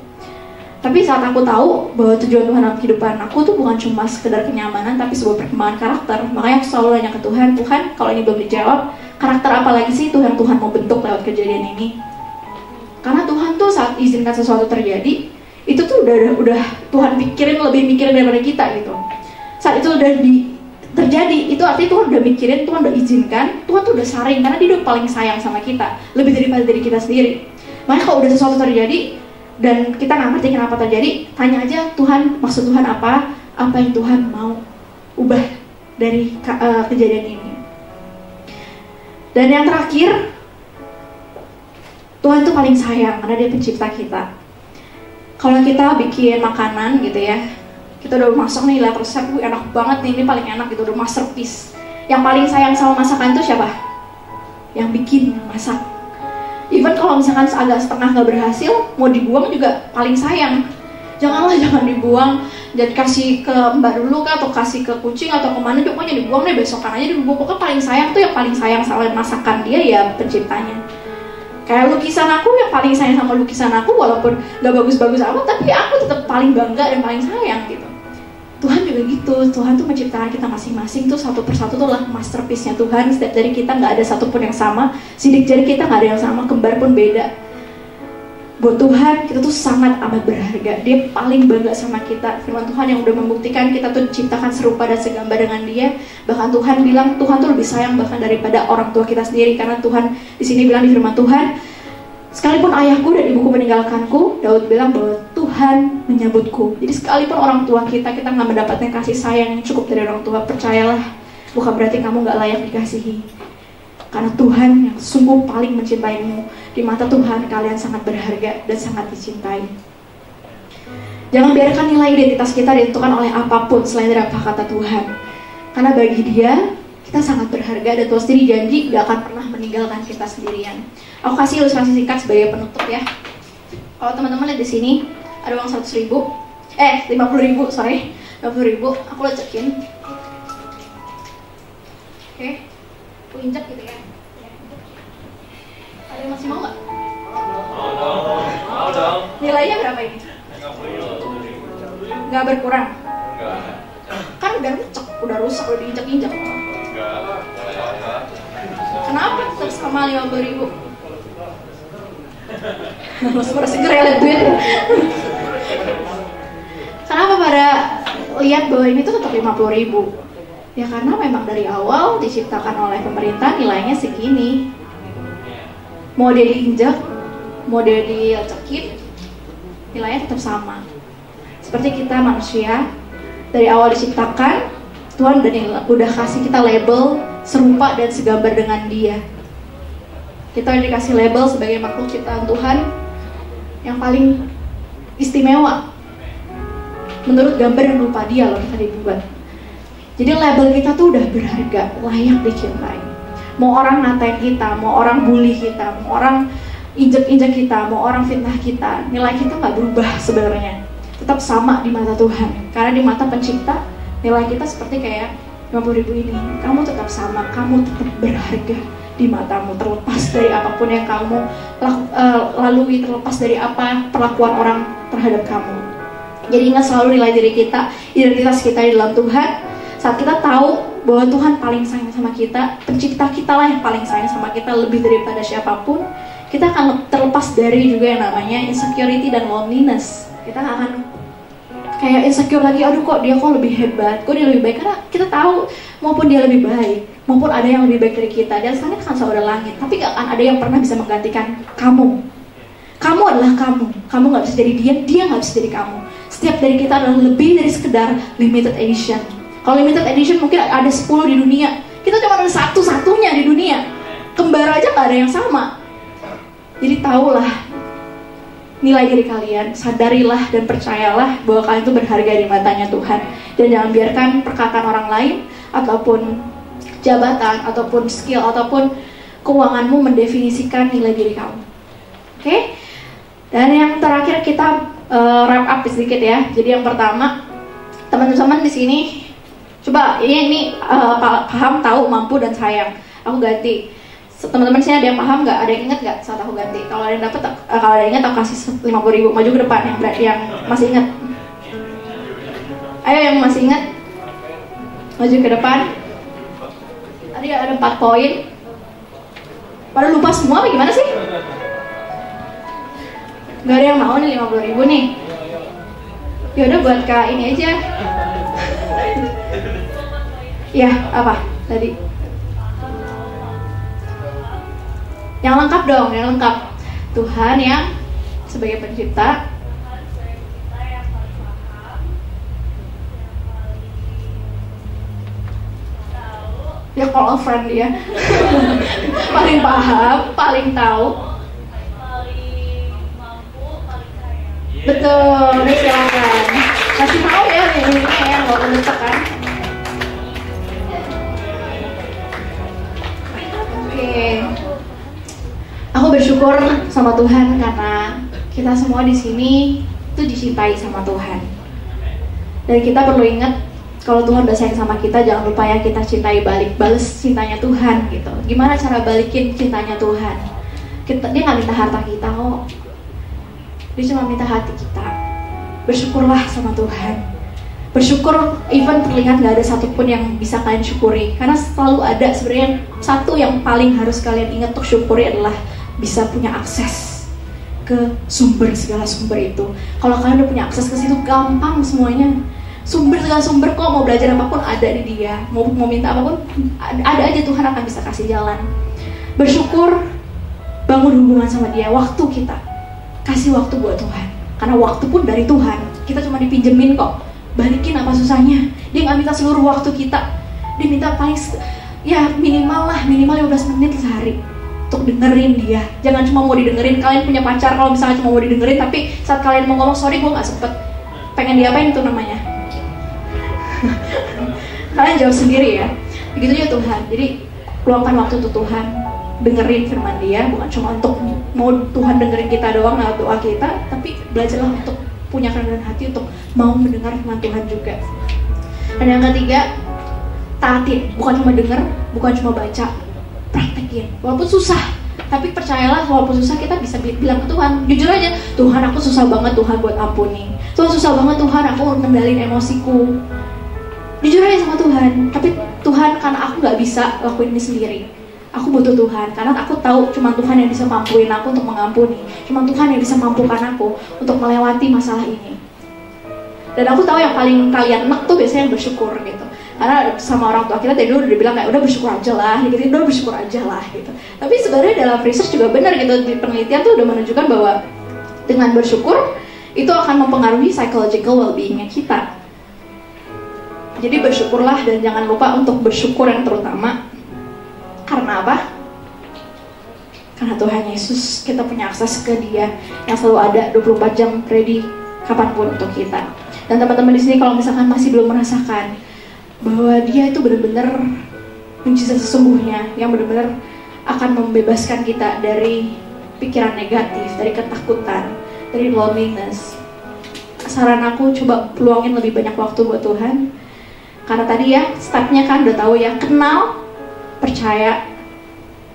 Tapi saat aku tahu bahwa tujuan Tuhan dalam kehidupan aku tuh bukan cuma sekedar kenyamanan, tapi sebuah perkembangan karakter. Makanya aku selalu nanya ke Tuhan, Tuhan kalau ini belum dijawab, karakter apa lagi sih Tuhan mau bentuk lewat kejadian ini? Karena Tuhan tuh saat izinkan sesuatu terjadi, itu tuh udah Tuhan lebih mikirin daripada kita gitu. Saat itu udah terjadi, itu artinya Tuhan udah mikirin, Tuhan udah izinkan, Tuhan tuh udah saring, karena dia udah paling sayang sama kita, lebih daripada diri kita sendiri. Makanya kalau udah sesuatu terjadi dan kita nggak ngerti kenapa terjadi, tanya aja Tuhan, maksud Tuhan apa yang Tuhan mau ubah dari kejadian ini. Dan yang terakhir, Tuhan tuh paling sayang karena dia pencipta kita. Kalau kita bikin makanan gitu ya, kita udah masak nih, lihat resep, enak banget nih, ini paling enak gitu, udah masterpiece. Yang paling sayang sama masakan itu siapa? Yang bikin, yang masak. Even kalau misalkan agak setengah gak berhasil, mau dibuang juga paling sayang. Jangan dibuang, jadi kasih ke mbak dulu kah, atau kasih ke kucing atau kemana, pokoknya dibuang deh, besokan aja dibuang. Pokoknya paling sayang tuh yang paling sayang sama masakan dia ya penciptanya. Kayak lukisan aku, yang paling sayang sama lukisan aku, walaupun gak bagus-bagus amat, tapi aku tetap paling bangga dan paling sayang gitu. Tuhan juga gitu, Tuhan tuh menciptakan kita masing-masing tuh satu persatu tuh lah masterpiece-nya Tuhan. Setiap dari kita gak ada satupun yang sama, sidik jari kita gak ada yang sama, kembar pun beda. Buat Tuhan, kita tuh sangat amat berharga, dia paling bangga sama kita. Firman Tuhan yang udah membuktikan kita tuh diciptakan serupa dan segambar dengan dia. Bahkan Tuhan bilang, Tuhan tuh lebih sayang bahkan daripada orang tua kita sendiri. Karena Tuhan di sini bilang di firman Tuhan, sekalipun ayahku dan ibuku meninggalkanku, Daud bilang bahwa Tuhan menyambutku. Jadi sekalipun orang tua kita nggak mendapatkan kasih sayang yang cukup dari orang tua, percayalah, bukan berarti kamu nggak layak dikasihi. Karena Tuhan yang sungguh paling mencintaimu. Di mata Tuhan kalian sangat berharga dan sangat dicintai. Jangan biarkan nilai identitas kita ditentukan oleh apapun selain dari apa kata Tuhan. Karena bagi dia, kita sangat berharga dan Tuhan sendiri janji gak akan pernah meninggalkan kita sendirian. Aku kasih ilustrasi singkat sebagai penutup ya. Kalau teman-teman lihat di sini ada uang 50.000, 50.000, sorry, 50.000. Aku lecekin. Oke, aku injak gitu ya. Ada yang masih mau nggak? Mau dong. Nilainya berapa ini? Nggak berkurang? Enggak. Kan udah rusak, udah diinjak-injak. Enggak. Kenapa tetap sama 50.000? Langsung segera lihat duit. Kenapa pada lihat bahwa ini tuh tetap 50.000? Ya karena memang dari awal diciptakan oleh pemerintah nilainya segini. Mau dia diinjak, mau dia dicekin, nilainya tetap sama. Seperti kita manusia, dari awal diciptakan, Tuhan udah kasih kita label serupa dan segambar dengan Dia. Kita dikasih label sebagai makhluk ciptaan Tuhan yang paling istimewa menurut gambar dan rupa Dia loh kita dibuat. Jadi label kita tuh udah berharga, layak dicintai. Mau orang ngatain kita, mau orang bully kita, mau orang injek-injek kita, mau orang fitnah kita, nilai kita nggak berubah sebenarnya, tetap sama di mata Tuhan. Karena di mata Pencipta, nilai kita seperti kayak 50.000 ini. Kamu tetap sama, kamu tetap berharga di matamu, terlepas dari apapun yang kamu lalui, terlepas dari apa perlakuan orang terhadap kamu. Jadi ingat selalu nilai diri kita, identitas kita di dalam Tuhan. Saat kita tahu bahwa Tuhan paling sayang sama kita, Pencipta kita lah yang paling sayang sama kita lebih daripada siapapun, kita akan terlepas dari juga yang namanya insecurity dan loneliness. Kita akan kayak insecure lagi, aduh kok dia kok lebih hebat, kok dia lebih baik, karena kita tahu maupun dia lebih baik, maupun ada yang lebih baik dari kita, dan sana kan selalu ada langit, tapi gak akan ada yang pernah bisa menggantikan kamu. Kamu adalah kamu gak bisa jadi dia gak bisa jadi kamu. Setiap dari kita adalah lebih dari sekedar limited edition. Kalau limited edition mungkin ada 10 di dunia, kita cuma ada satu-satunya di dunia. Kembar aja gak ada yang sama. Jadi tahulah nilai diri kalian, sadarilah dan percayalah bahwa kalian itu berharga di matanya Tuhan. Dan jangan biarkan perkataan orang lain, ataupun jabatan, ataupun skill, ataupun keuanganmu mendefinisikan nilai diri kamu. Oke? Dan yang terakhir kita wrap up sedikit ya. Jadi yang pertama, teman-teman di sini coba ini paham, tahu, mampu, dan sayang. Aku ganti. Teman-teman sini ada yang paham nggak? Ada yang ingat nggak saat aku ganti? Kalau ada yang dapat, kalau ada yang ingat aku kasih 50.000. Maju ke depan yang masih ingat. Ayo yang masih ingat, maju ke depan. Tadi ada 4 poin. Pada lupa semua apa gimana sih? Gak ada yang mau nih 50.000 nih. Yaudah buat Kak ini aja. Ya apa tadi? Yang lengkap dong, yang lengkap. Tuhan yang sebagai pencipta, ya call a friend ya. Paling paham, paling tahu, paling mampu, paling kaya. Betul, nih silakan. Kasih tahu ya ini ya, nggak perlu tekan. Oke. Aku bersyukur sama Tuhan karena kita semua di sini tuh dicintai sama Tuhan. Dan kita perlu ingat kalau Tuhan udah sayang sama kita, jangan lupa ya kita cintai balik, balas cintanya Tuhan gitu. Gimana cara balikin cintanya Tuhan? Dia nggak minta harta kita kok. Dia cuma minta hati kita. Bersyukurlah sama Tuhan. Bersyukur even terlihat nggak ada satupun yang bisa kalian syukuri. Karena selalu ada sebenarnya satu yang paling harus kalian ingat untuk syukuri adalah bisa punya akses ke segala sumber itu. Kalau kalian udah punya akses ke situ, gampang semuanya. Segala sumber kok, mau belajar apapun ada di Dia, mau minta apapun ada aja, Tuhan akan bisa kasih jalan. Bersyukur, bangun hubungan sama Dia, waktu kita kasih waktu buat Tuhan, karena waktu pun dari Tuhan, kita cuma dipinjemin kok. Balikin apa susahnya. Dia nggak minta seluruh waktu kita, Dia minta paling ya minimal 15 menit sehari untuk dengerin Dia. Jangan cuma mau didengerin. Kalian punya pacar, kalau misalnya cuma mau didengerin, tapi saat kalian mau ngomong sorry gue nggak sempet, pengen diapain itu namanya? Kalian jawab sendiri ya. Begitu juga Tuhan. Jadi luangkan waktu untuk Tuhan, dengerin firman Dia, bukan cuma untuk mau Tuhan dengerin kita doang lewat doa kita, tapi belajarlah untuk punya kerendahan hati untuk mau mendengar firman Tuhan juga. Dan yang ketiga, taatin. Bukan cuma denger, bukan cuma baca, praktekin. Walaupun susah, tapi percayalah walaupun susah kita bisa bilang ke Tuhan, jujur aja, Tuhan aku susah banget Tuhan buat ampuni, Tuhan susah banget Tuhan aku ngendalin emosiku. Jujur aja sama Tuhan, tapi Tuhan karena aku gak bisa lakuin ini sendiri, aku butuh Tuhan, karena aku tahu cuma Tuhan yang bisa mampuin aku untuk mengampuni, cuma Tuhan yang bisa mampukan aku untuk melewati masalah ini. Dan aku tahu yang paling kalian enak tuh biasanya yang bersyukur gitu, karena sama orang tua kita dari dulu udah dibilang kayak udah bersyukur aja lah gitu, udah bersyukur aja lah gitu. Tapi sebenarnya dalam research juga benar gitu, di penelitian tuh udah menunjukkan bahwa dengan bersyukur itu akan mempengaruhi psychological well-beingnya kita. Jadi bersyukurlah dan jangan lupa untuk bersyukur yang terutama. Karena apa? Karena Tuhan Yesus, kita punya akses ke Dia yang selalu ada 24 jam ready kapanpun untuk kita. Dan teman-teman di sini kalau misalkan masih belum merasakan bahwa Dia itu benar-benar mujizat sesungguhnya yang benar-benar akan membebaskan kita dari pikiran negatif, dari ketakutan, dari loneliness. Saran aku coba peluangin lebih banyak waktu buat Tuhan. Karena tadi ya stepnya kan udah tahu ya, kenal, percaya,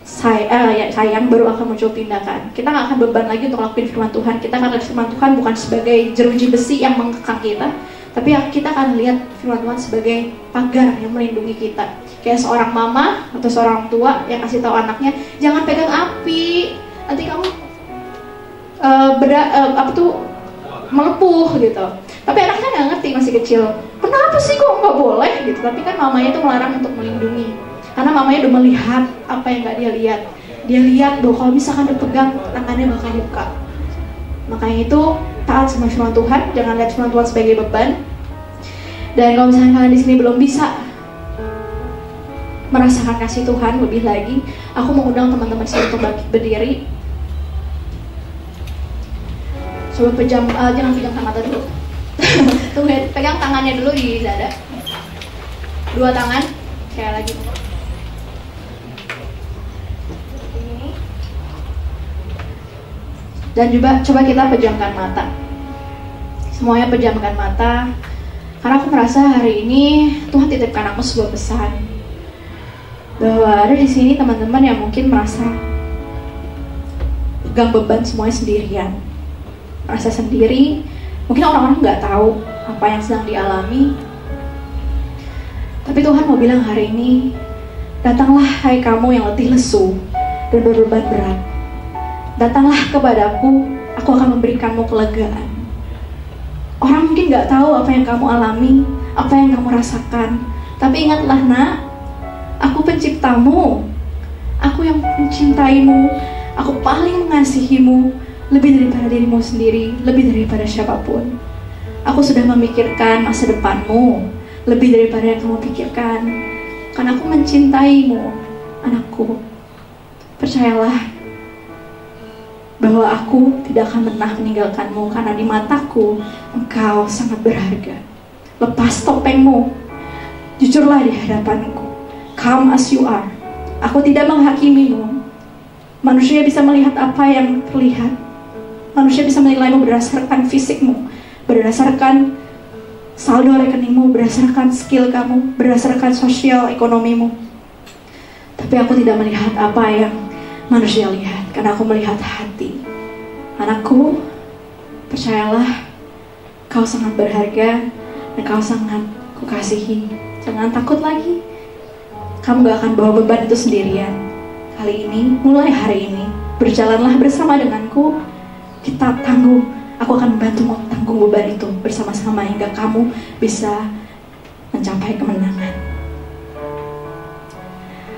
sayang, baru akan muncul tindakan. Kita nggak akan beban lagi untuk lakuin firman Tuhan. Kita akan lihat firman Tuhan bukan sebagai jeruji besi yang mengekang kita, tapi kita akan lihat firman Tuhan sebagai pagar yang melindungi kita. Kayak seorang mama atau seorang tua yang kasih tahu anaknya, jangan pegang api, nanti kamu melepuh gitu. Tapi anaknya nggak ngerti, masih kecil. Kenapa sih kok nggak boleh gitu? Tapi kan mamanya itu melarang untuk melindungi. Karena mamanya udah melihat apa yang nggak dia lihat. Dia lihat bahwa kalau misalkan dipegang, tangannya bakal luka. Makanya itu taat sama firman Tuhan, jangan lihat firman Tuhan sebagai beban. Dan kalau misalkan kalian di sini belum bisa merasakan kasih Tuhan lebih lagi, aku mengundang teman-teman sini untuk berdiri. Coba jangan pegang mata dulu. Tunggu, pegang tangannya dulu di dada. Dua tangan, kayak lagi. Ini. Dan juga coba kita pejamkan mata. Semuanya pejamkan mata. Karena aku merasa hari ini Tuhan titipkan aku sebuah pesan bahwa ada di sini teman-teman yang mungkin merasa pegang beban semuanya sendirian, merasa sendiri. Mungkin orang-orang nggak tahu apa yang sedang dialami. Tapi Tuhan mau bilang hari ini, datanglah hai kamu yang letih lesu dan berbeban berat. Datanglah kepadaku, aku akan memberikanmu kelegaan. Orang mungkin nggak tahu apa yang kamu alami, apa yang kamu rasakan. Tapi ingatlah nak, aku penciptamu, aku yang mencintaimu, aku paling mengasihimu. Lebih daripada dirimu sendiri, lebih daripada siapapun. Aku sudah memikirkan masa depanmu, lebih daripada yang kamu pikirkan. Karena aku mencintaimu, anakku. Percayalah bahwa aku tidak akan pernah meninggalkanmu, karena di mataku engkau sangat berharga. Lepas topengmu, jujurlah di hadapanku. Come as you are. Aku tidak menghakimimu. Manusia bisa melihat apa yang terlihat. Manusia bisa menilaimu berdasarkan fisikmu, berdasarkan saldo rekeningmu, berdasarkan skill kamu, berdasarkan sosial ekonomimu. Tapi aku tidak melihat apa yang manusia lihat, karena aku melihat hati. Anakku, percayalah, kau sangat berharga dan kau sangat kukasihi. Jangan takut lagi. Kamu gak akan bawa beban itu sendirian. Kali ini, mulai hari ini, berjalanlah bersama denganku. Kita tanggung, aku akan membantu tanggung beban itu bersama-sama hingga kamu bisa mencapai kemenangan.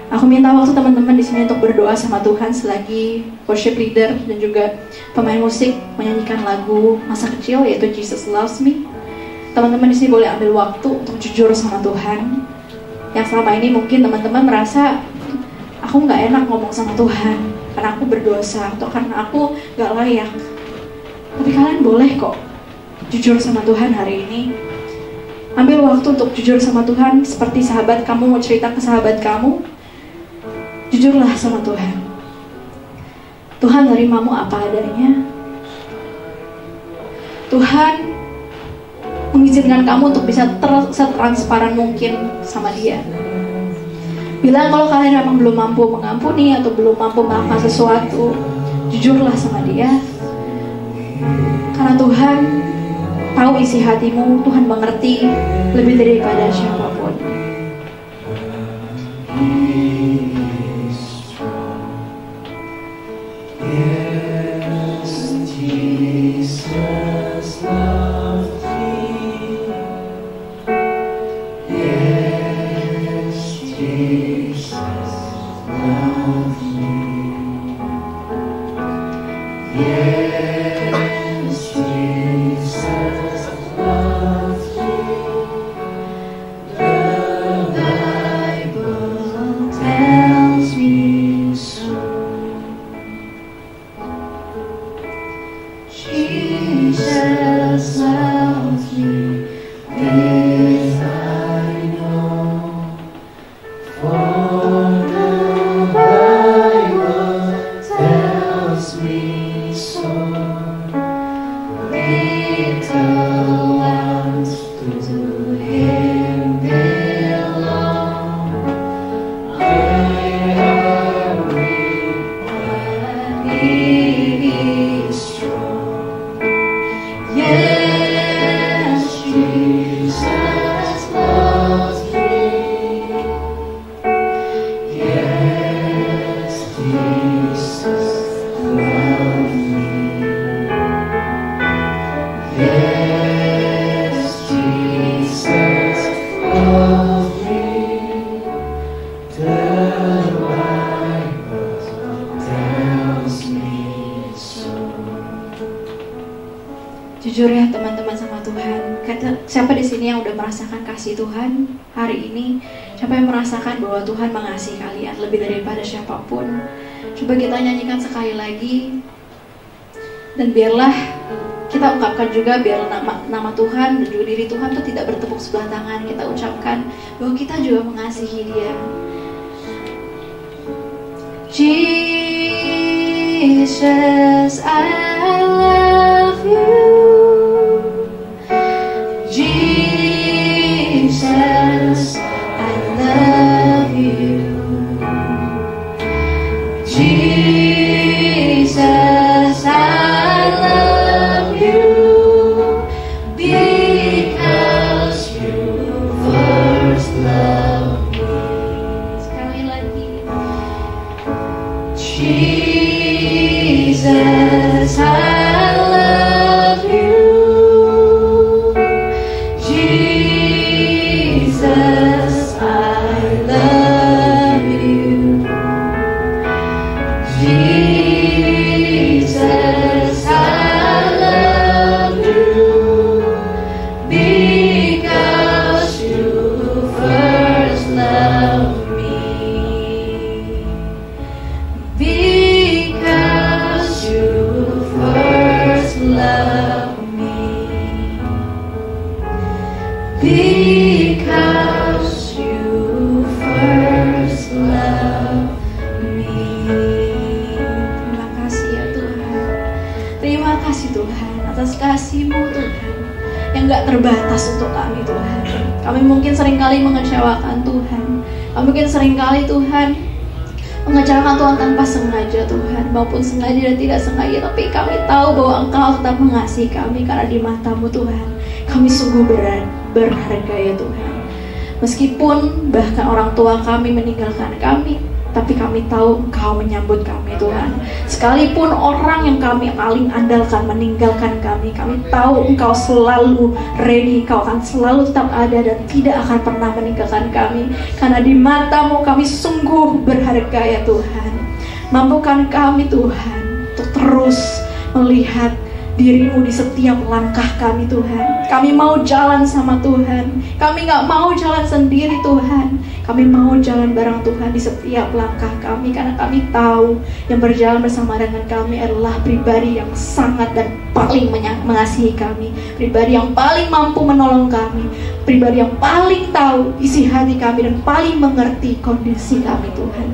Aku minta waktu teman-teman di sini untuk berdoa sama Tuhan selagi worship leader dan juga pemain musik menyanyikan lagu masa kecil yaitu Jesus Loves Me. Teman-teman di sini boleh ambil waktu untuk jujur sama Tuhan. Yang selama ini mungkin teman-teman merasa aku nggak enak ngomong sama Tuhan karena aku berdosa atau karena aku nggak layak. Tapi kalian boleh kok jujur sama Tuhan hari ini. Ambil waktu untuk jujur sama Tuhan seperti sahabat kamu mau cerita ke sahabat kamu. Jujurlah sama Tuhan. Tuhan nerimamu apa adanya. Tuhan mengizinkan kamu untuk bisa setransparan mungkin sama Dia. Bilang kalau kalian memang belum mampu mengampuni atau belum mampu melakukan sesuatu, jujurlah sama Dia. Karena Tuhan tahu isi hatimu, Tuhan mengerti lebih daripada siapapun. Yes, Jesus loved me. Yes, Jesus loved me. Yes, Jesus loved me. The Bible tells me so. Jesus loves me, this I know, for the Bible tells me so. Little ones to Him belong. They are weak, but He is strong. Yes, Jesus loves me. Yes, Jesus loves me. Yes, Jesus loves me. The Bible tells me so. Jujur ya teman-teman sama Tuhan. Siapa di sini yang udah merasakan kasih Tuhan hari ini? Siapa yang merasakan bahwa Tuhan mengasihi kalian lebih daripada siapapun? Coba kita nyanyikan sekali lagi. Dan biarlah kita ungkapkan juga, biar nama Tuhan dan juga diri Tuhan itu tidak bertepuk sebelah tangan. Kita ucapkan bahwa kita juga mengasihi Dia. Jesus, I love you. Jesus, I love you. Jesus, I love you because you first loved me. Sekali lagi. Jesus, I love you. Jesus, I love you. Jesus, I love you because you first loved me. Because you first loved me. Because you first loved me. Terima kasih ya Tuhan. Terima kasih Tuhan atas kasih-Mu Tuhan yang gak terbatas untuk kami Tuhan. Kami mungkin seringkali mengecewakan Tuhan. Kami mungkin seringkali Tuhan mengecewakan Tuhan tanpa sengaja Tuhan, maupun sengaja dan tidak sengaja. Tapi kami tahu bahwa Engkau tetap mengasihi kami, karena di mata-Mu Tuhan kami sungguh berharga ya Tuhan. Meskipun bahkan orang tua kami meninggalkan kami, tapi kami tahu Engkau menyambut kami Tuhan. Sekalipun orang yang kami paling andalkan meninggalkan kami, kami tahu Engkau selalu ready, Engkau akan selalu tetap ada dan tidak akan pernah meninggalkan kami. Karena di mata-Mu kami sungguh berharga ya Tuhan. Mampukan kami Tuhan untuk terus melihat diri-Mu di setiap langkah kami Tuhan. Kami mau jalan sama Tuhan. Kami gak mau jalan sendiri Tuhan. Kami mau jalan bareng Tuhan di setiap langkah kami. Karena kami tahu yang berjalan bersama dengan kami adalah pribadi yang sangat dan paling mengasihi kami. Pribadi yang paling mampu menolong kami. Pribadi yang paling tahu isi hati kami dan paling mengerti kondisi kami Tuhan.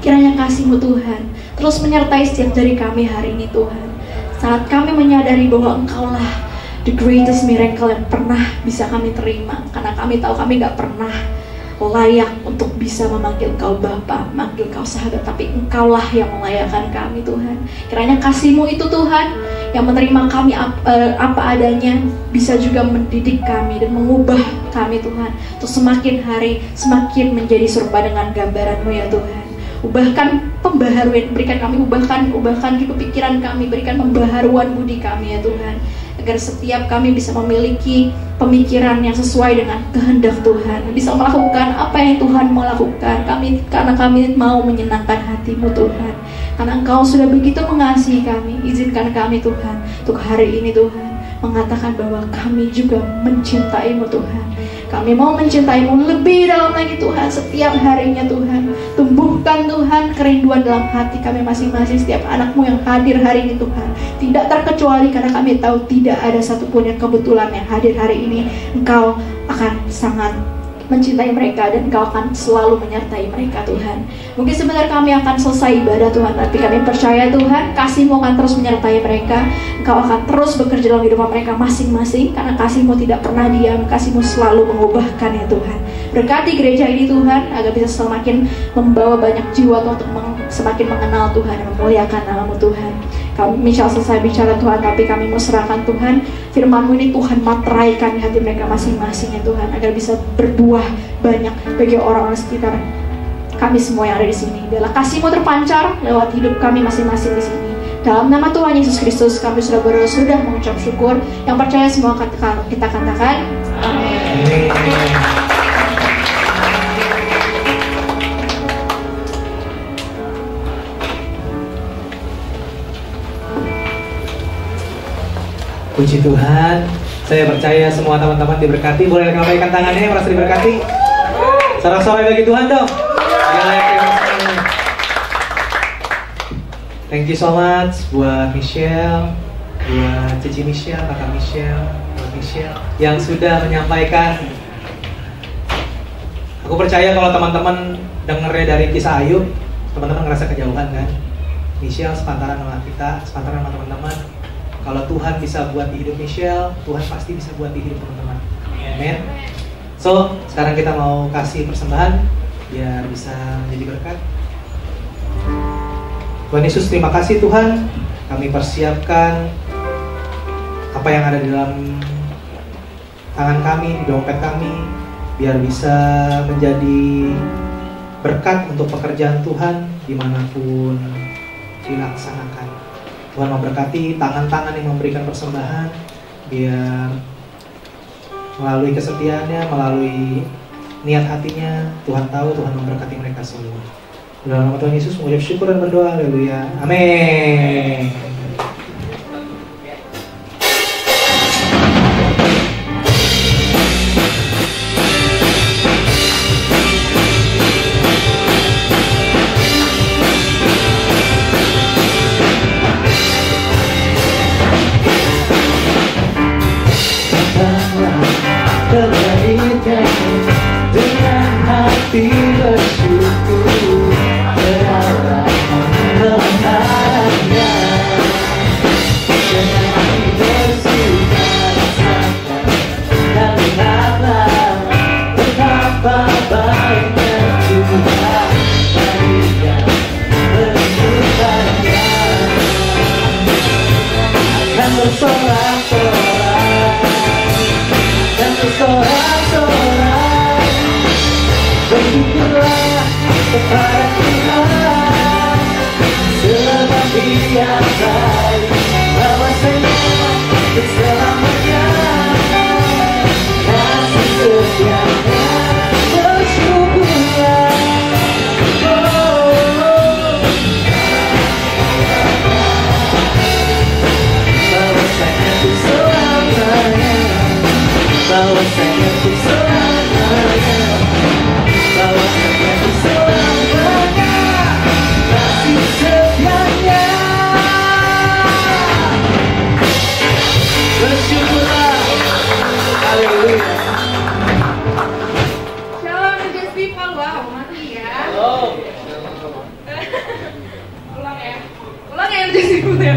Kiranya kasih-Mu Tuhan terus menyertai setiap dari kami hari ini Tuhan. Saat kami menyadari bahwa Engkaulah the greatest miracle yang pernah bisa kami terima. Karena kami tahu kami gak pernah layak untuk bisa memanggil Engkau Bapa, memanggil Engkau sahabat. Tapi Engkaulah yang melayakkan kami Tuhan. Kiranya kasih-Mu itu Tuhan yang menerima kami apa adanya, bisa juga mendidik kami dan mengubah kami Tuhan, untuk semakin hari semakin menjadi serupa dengan gambaran-Mu ya Tuhan. ubahkan pembaharuan, berikan kami ubahkan juga pikiran kami, berikan pembaharuan budi kami ya Tuhan, agar setiap kami bisa memiliki pemikiran yang sesuai dengan kehendak Tuhan, bisa melakukan apa yang Tuhan mau lakukan karena kami mau menyenangkan hati-Mu Tuhan, karena Engkau sudah begitu mengasihi kami. Izinkan kami Tuhan untuk hari ini Tuhan mengatakan bahwa kami juga mencintai-Mu Tuhan. Kami mau mencintai-Mu lebih dalam lagi Tuhan, setiap harinya Tuhan. Tumbuhkan Tuhan kerinduan dalam hati kami masing-masing, setiap anak-Mu yang hadir hari ini Tuhan. Tidak terkecuali, karena kami tahu tidak ada satupun yang kebetulan yang hadir hari ini. Engkau akan sangat mencintai mereka dan Engkau akan selalu menyertai mereka Tuhan. Mungkin sebentar kami akan selesai ibadah Tuhan, tapi kami percaya Tuhan kasih-Mu akan terus menyertai mereka. Engkau akan terus bekerja dalam hidup mereka masing-masing, karena kasih-Mu tidak pernah diam, kasih-Mu selalu mengubahkan ya Tuhan. Berkati gereja ini Tuhan, agar bisa semakin membawa banyak jiwa untuk semakin mengenal Tuhan dan memuliakan nama-Mu Tuhan. Kami shall selesai bicara Tuhan, tapi kami mau serahkan Tuhan firman-Mu ini Tuhan, materaikan di hati mereka masing-masing ya Tuhan, agar bisa berbuah banyak bagi orang-orang sekitar kami semua yang ada di sini. Biarlah kasih-Mu terpancar lewat hidup kami masing-masing di sini. Dalam nama Tuhan Yesus Kristus kami sudah berdoa, sudah mengucap syukur. Yang percaya semua kita katakan amin. Puji Tuhan, saya percaya semua teman-teman diberkati. Boleh lambaikan tangannya yang merasa diberkati. Sorak-sorai bagi Tuhan dong. Thank you so much buat Michelle, buat Cici Michelle, kakak Michelle, buat Michelle yang sudah menyampaikan. Aku percaya kalau teman-teman dengernya dari kisah Ayub, teman-teman ngerasa kejauhan kan? Michelle sepantaran sama kita, sepantaran sama teman-teman. Kalau Tuhan bisa buat di hidup Michelle, Tuhan pasti bisa buat di hidup teman-teman. Amin. So, sekarang kita mau kasih persembahan biar bisa menjadi berkat. Tuhan Yesus, terima kasih Tuhan. Kami persiapkan apa yang ada di dalam tangan kami, di dompet kami, biar bisa menjadi berkat untuk pekerjaan Tuhan dimanapun dilaksanakan. Tuhan memberkati tangan-tangan yang memberikan persembahan, biar melalui kesetiaannya, melalui niat hatinya, Tuhan tahu, Tuhan memberkati mereka semua. Dalam nama Tuhan Yesus mengucap syukur dan berdoa, haleluya, amin. Dengan hati bersyukur berharap kebenarannya, dengan hati bersuka dan mengenal betapa baiknya Tuhan berikan bersyukurnya, akan bersorak-sorai dan bersorak-sorai. Bersyukurlah kepada Tuhan, sebab Dia baik, bahwasanya selamanya kasih setianya. Bersyukurlah, bahwasanya selamanya, bahwasanya selamanya, bahwasanya selamanya kasih setianya. Bersyukurlah, haleluya. Shalom Just People. Wow, mati ya. Ulang ya Just People ya.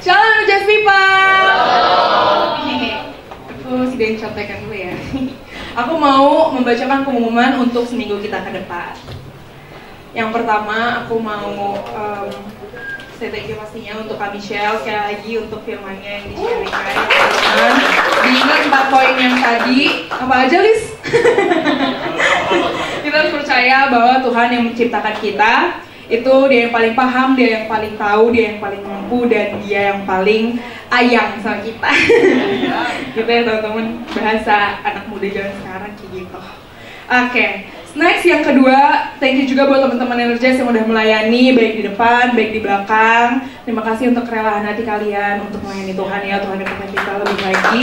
Shalom Just People. Aku sedang contekan dulu ya. Aku mau membacakan pengumuman untuk seminggu kita ke depan. Yang pertama, aku mau saya thank you pastinya untuk Kak Michelle sekali lagi untuk firmannya yang di-sharingkan ya teman-teman. Diingat 4 poin yang tadi, apa aja Lis? Kita harus percaya bahwa Tuhan yang menciptakan kita itu Dia yang paling paham, Dia yang paling tahu, Dia yang paling mampu, dan Dia yang paling ayang sama kita. Gitu ya teman-teman, bahasa anak muda zaman sekarang kayak gitu. Oke, next yang kedua, thank you juga buat teman-teman Energize yang udah melayani baik di depan, baik di belakang. Terima kasih untuk kerelaan hati kalian untuk melayani Tuhan ya, Tuhan dekat kita lebih lagi.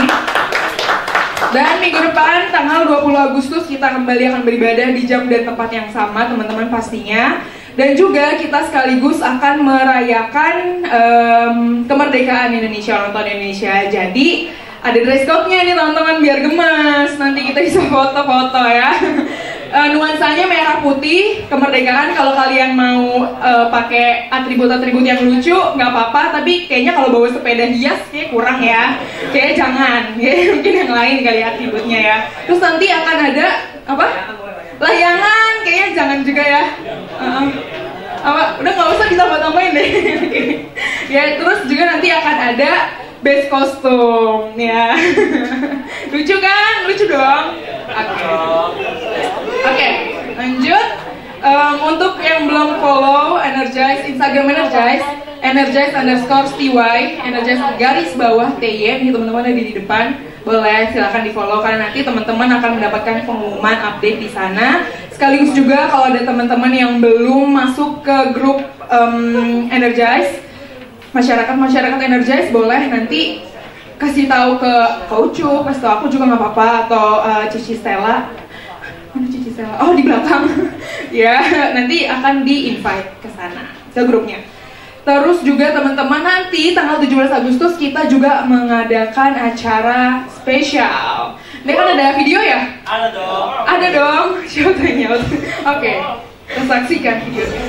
Dan minggu depan tanggal 20 Agustus kita kembali akan beribadah di jam dan tempat yang sama teman-teman pastinya. Dan juga kita sekaligus akan merayakan kemerdekaan Indonesia, ulang tahun Indonesia. Jadi ada dress code-nya nih teman-teman biar gemas. Nanti kita bisa foto-foto ya. Nuansanya merah putih, kemerdekaan. Kalau kalian mau pakai atribut-atribut yang lucu, nggak apa-apa. Tapi kayaknya kalau bawa sepeda hias kayak kurang ya. Kayaknya jangan. Mungkin yang lain kali atributnya ya. Terus nanti akan ada apa? Layangan. Kayaknya jangan juga ya. Udah nggak usah ditambah-tambahin deh. Ya, terus juga nanti akan ada base kostum ya. Lucu kan? Lucu dong. Oke, lanjut. Untuk yang belum follow Energize, Instagram Energize_STY, Energize garis bawah TY, ini teman-teman ada di depan. Boleh silahkan di follow karena nanti teman-teman akan mendapatkan pengumuman update di sana. Sekaligus juga kalau ada teman-teman yang belum masuk ke grup Energize, masyarakat Energize, boleh nanti kasih tahu ke Ucup, kasih tahu aku juga nggak apa-apa, atau Cici Stella. Mana Cici Stella? Oh, di belakang. Ya, nanti akan di-invite ke sana, ke grupnya. Terus juga teman-teman nanti tanggal 17 Agustus kita juga mengadakan acara spesial. Ini kan ada video ya? Ada dong. Ada dong. Shout out. Oke, kita saksikan videonya.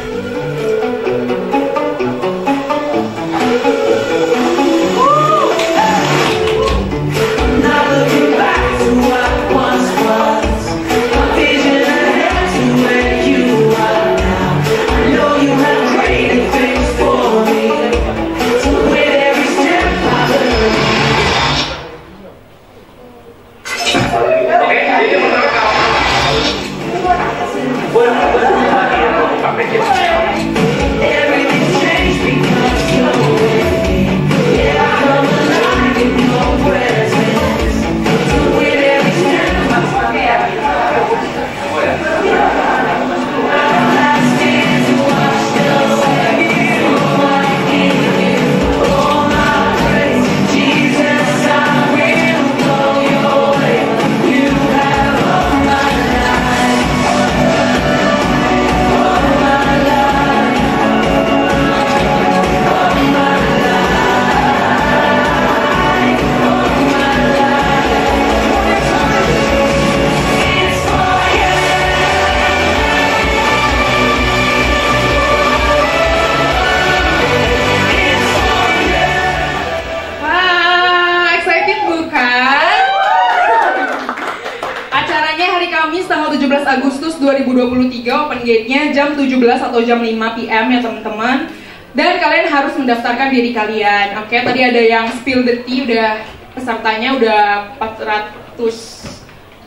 Agustus 2023, open gate-nya jam 17 atau jam 5 PM ya teman-teman. Dan kalian harus mendaftarkan diri kalian. Oke, tadi ada yang spill the tea, udah pesertanya udah 400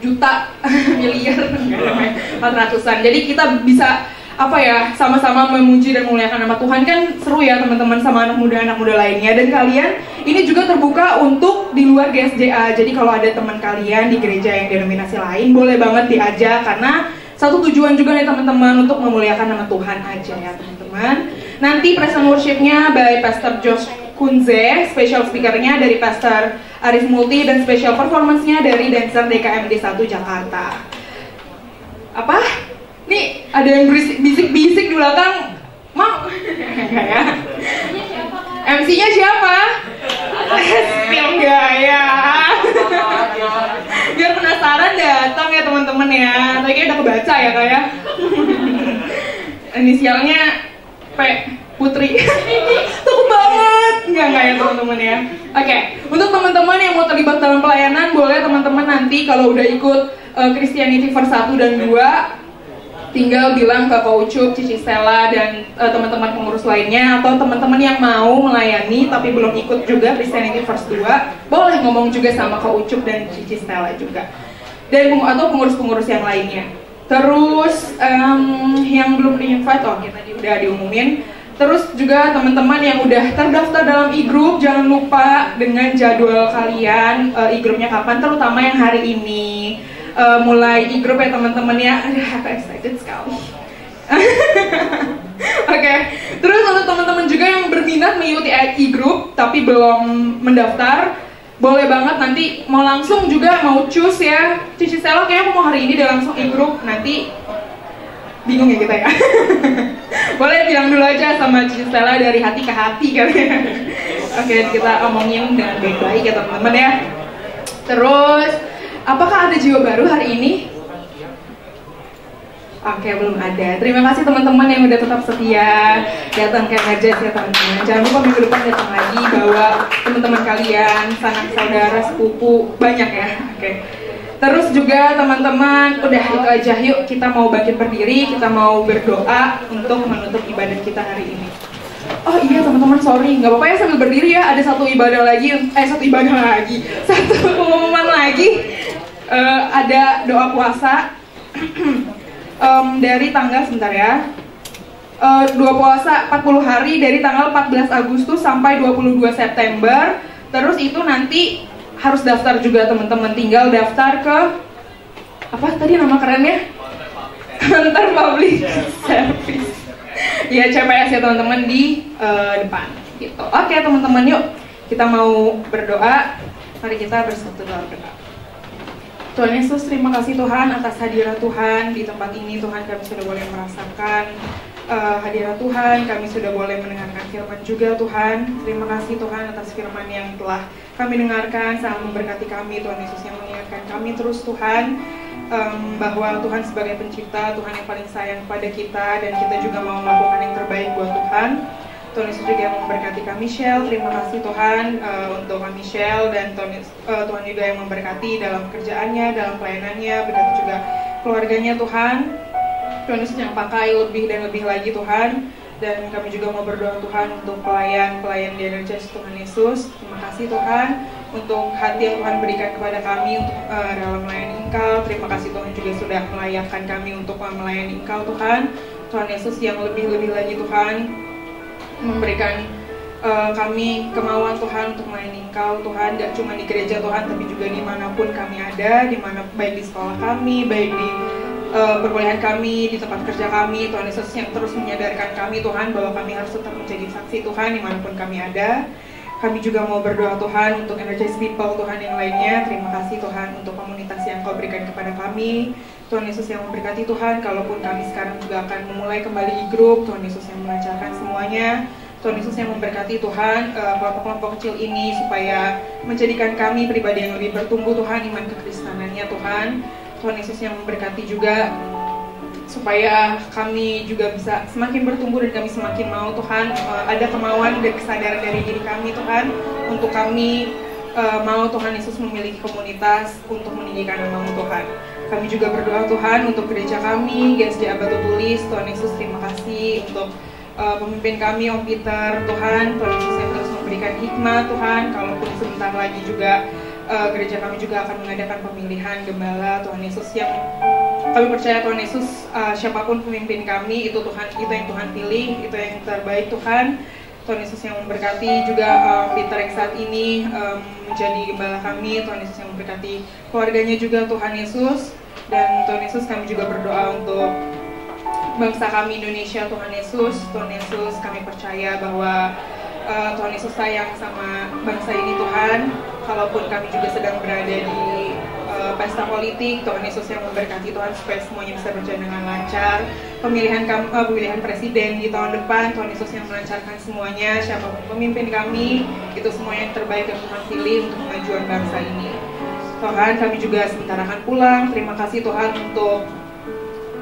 juta miliar 400-an. Jadi kita bisa sama-sama memuji dan memuliakan nama Tuhan. Kan seru ya teman-teman sama anak muda lainnya. Dan kalian ini juga terbuka untuk di luar GSJA. Jadi kalau ada teman kalian di gereja yang denominasi lain, boleh banget diajak. Karena satu tujuan juga nih teman-teman, untuk memuliakan nama Tuhan aja ya teman-teman. Nanti present worship-nya by Pastor Josh Kunze, special speaker-nya dari Pastor Arif Multi, dan special performance-nya dari dancer DKMD 1 Jakarta. Apa? Nih, ada yang bisik-bisik di belakang. Mau? Enggak ya? MC-nya siapa? Spill enggak ya? Biar penasaran datang ya teman-teman ya. Tapi kayaknya udah kebaca ya Kak ya. Inisialnya P. Putri. Takut banget. Enggak ya teman-teman ya. Oke, untuk teman-teman yang mau terlibat dalam pelayanan, boleh teman-teman nanti kalau udah ikut Christianity First 1 dan 2, tinggal bilang ke Kak Ucup, Cici Stella, dan teman-teman pengurus lainnya. Atau teman-teman yang mau melayani tapi belum ikut juga Christianity First 2, boleh ngomong juga sama Kak Ucup dan Cici Stella juga, dan atau pengurus-pengurus yang lainnya. Terus yang belum di-invite, tadi udah diumumin. Terus juga teman-teman yang udah terdaftar dalam e-group, jangan lupa dengan jadwal kalian, e-groupnya kapan, terutama yang hari ini. Mulai e-group ya teman-teman ya. Aku excited sekali. Oke. Terus untuk teman-teman juga yang berminat mengikuti e-group tapi belum mendaftar, boleh banget nanti mau langsung juga mau choose ya. Cici Stella kayaknya aku mau hari ini udah langsung e-group, nanti bingung ya kita ya. Boleh bilang dulu aja sama Cici Stella dari hati ke hati kali ya. Oke, kita omongin dengan baik-baik ya teman-teman ya. Terus, apakah ada jiwa baru hari ini? Oke, belum ada. Terima kasih teman-teman yang udah tetap setia datang ke Energize ya teman-teman. Jangan lupa minggu depan datang lagi, bawa teman-teman kalian, sanak saudara, sepupu, banyak ya. Oke. Terus juga teman-teman, udah itu aja, yuk kita mau bangkit berdiri, kita mau berdoa untuk menutup ibadah kita hari ini. Oh iya teman-teman, sorry, nggak apa-apa ya sambil berdiri ya. Ada satu pengumuman lagi. Ada doa puasa. Dari tanggal sebentar ya, doa puasa 40 hari dari tanggal 14 Agustus sampai 22 September. Terus itu nanti harus daftar juga teman-teman, tinggal daftar ke apa tadi nama kerennya? Kantor Public Service. Ya CPS ya teman-teman di depan gitu. Oke teman-teman, yuk kita mau berdoa. Mari kita bersatu dalam doa. Tuhan Yesus, terima kasih Tuhan atas hadirat Tuhan di tempat ini. Tuhan, kami sudah boleh merasakan hadirat Tuhan, kami sudah boleh mendengarkan firman juga Tuhan. Terima kasih Tuhan atas firman yang telah kami dengarkan, sangat memberkati kami. Tuhan Yesus yang mengingatkan kami terus Tuhan, bahwa Tuhan sebagai pencipta, Tuhan yang paling sayang pada kita, dan kita juga mau melakukan yang terbaik buat Tuhan. Tuhan Yesus juga yang memberkati kami Michelle. Terima kasih Tuhan untuk kami Michelle, dan Tuhan juga yang memberkati dalam kerjaannya, dalam pelayanannya, berkati juga keluarganya Tuhan. Tuhan Yesus yang pakai lebih dan lebih lagi Tuhan. Dan kami juga mau berdoa Tuhan untuk pelayan di Energize Tuhan Yesus. Terima kasih Tuhan untuk hati yang Tuhan berikan kepada kami untuk dalam melayani Engkau. Terima kasih Tuhan juga sudah melayakkan kami untuk melayani Engkau Tuhan. Tuhan Yesus yang lebih-lebih lagi Tuhan memberikan kami kemauan Tuhan untuk melayani Engkau Tuhan, gak cuma di gereja Tuhan, tapi juga dimanapun kami ada, baik di sekolah kami, baik di perkuliahan kami, di tempat kerja kami. Tuhan Yesus yang terus menyadarkan kami Tuhan bahwa kami harus tetap menjadi saksi Tuhan dimanapun kami ada. Kami juga mau berdoa Tuhan untuk Energize People Tuhan yang lainnya. Terima kasih Tuhan untuk komunitas yang Kau berikan kepada kami. Tuhan Yesus yang memberkati Tuhan, kalaupun kami sekarang juga akan memulai kembali e-group, Tuhan Yesus yang melancarkan semuanya. Tuhan Yesus yang memberkati Tuhan kelompok-kelompok kecil ini supaya menjadikan kami pribadi yang lebih bertumbuh Tuhan, iman kekristenannya Tuhan. Tuhan Yesus yang memberkati juga supaya kami juga bisa semakin bertumbuh dan kami semakin mau Tuhan, ada kemauan dan kesadaran dari diri kami Tuhan untuk kami mau Tuhan Yesus memiliki komunitas untuk meninggikan nama-Mu Tuhan. Kami juga berdoa Tuhan untuk gereja kami, GSJ Abatu Tulis. Tuhan Yesus terima kasih untuk pemimpin kami Om Peter Tuhan. Tuhan Yesus yang terus memberikan hikmah Tuhan, kalaupun sebentar lagi juga gereja kami juga akan mengadakan pemilihan gembala. Tuhan Yesus yang kami percaya Tuhan Yesus, siapapun pemimpin kami itu yang Tuhan pilih, itu yang terbaik Tuhan. Tuhan Yesus yang memberkati juga Peter yang saat ini menjadi gembala kami. Tuhan Yesus yang memberkati keluarganya juga Tuhan Yesus. Dan Tuhan Yesus kami juga berdoa untuk bangsa kami Indonesia Tuhan Yesus. Tuhan Yesus kami percaya bahwa Tuhan Yesus sayang sama bangsa ini Tuhan. Kalaupun kami juga sedang berada di pesta politik, Tuhan Yesus yang memberkati Tuhan supaya semuanya bisa berjalan dengan lancar. Pemilihan presiden di tahun depan, Tuhan Yesus yang melancarkan semuanya. Siapapun pemimpin kami, itu semua yang terbaik yang Tuhan pilih untuk kemajuan bangsa ini. Tuhan, kami juga sebentar akan pulang. Terima kasih Tuhan untuk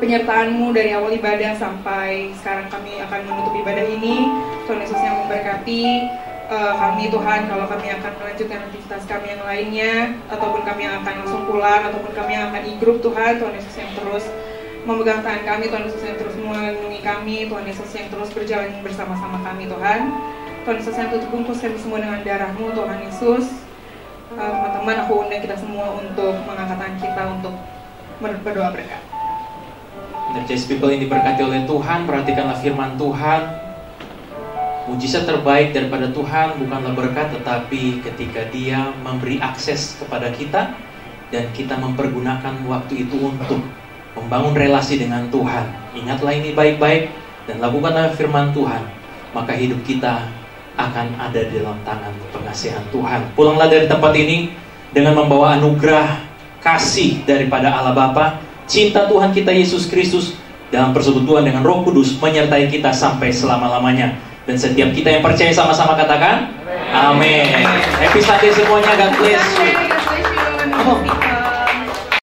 penyertaan-Mu dari awal ibadah sampai sekarang kami akan menutup ibadah ini. Tuhan Yesus yang memberkati kami Tuhan, kalau kami akan melanjutkan aktivitas kami yang lainnya, ataupun kami yang akan langsung pulang, ataupun kami yang akan e-group Tuhan. Tuhan Yesus yang terus memegang tangan kami, Tuhan Yesus yang terus melindungi kami, Tuhan Yesus yang terus berjalan bersama-sama kami Tuhan. Tuhan Yesus yang tutup bungkus kami semua dengan darah-Mu Tuhan Yesus. Teman-teman, aku undang kita semua untuk mengangkat tangan kita untuk berdoa berkat. Energize People ini diberkati oleh Tuhan. Perhatikanlah firman Tuhan. Mujizat terbaik daripada Tuhan bukanlah berkat, tetapi ketika Dia memberi akses kepada kita dan kita mempergunakan waktu itu untuk membangun relasi dengan Tuhan. Ingatlah ini baik-baik dan lakukanlah firman Tuhan, maka hidup kita akan ada di dalam tangan pengasihan Tuhan. Pulanglah dari tempat ini dengan membawa anugerah kasih daripada Allah Bapa, cinta Tuhan kita Yesus Kristus dalam persekutuan dengan Roh Kudus menyertai kita sampai selama-lamanya. Dan setiap kita yang percaya sama-sama katakan amin. Happy Sunday semuanya, God bless you.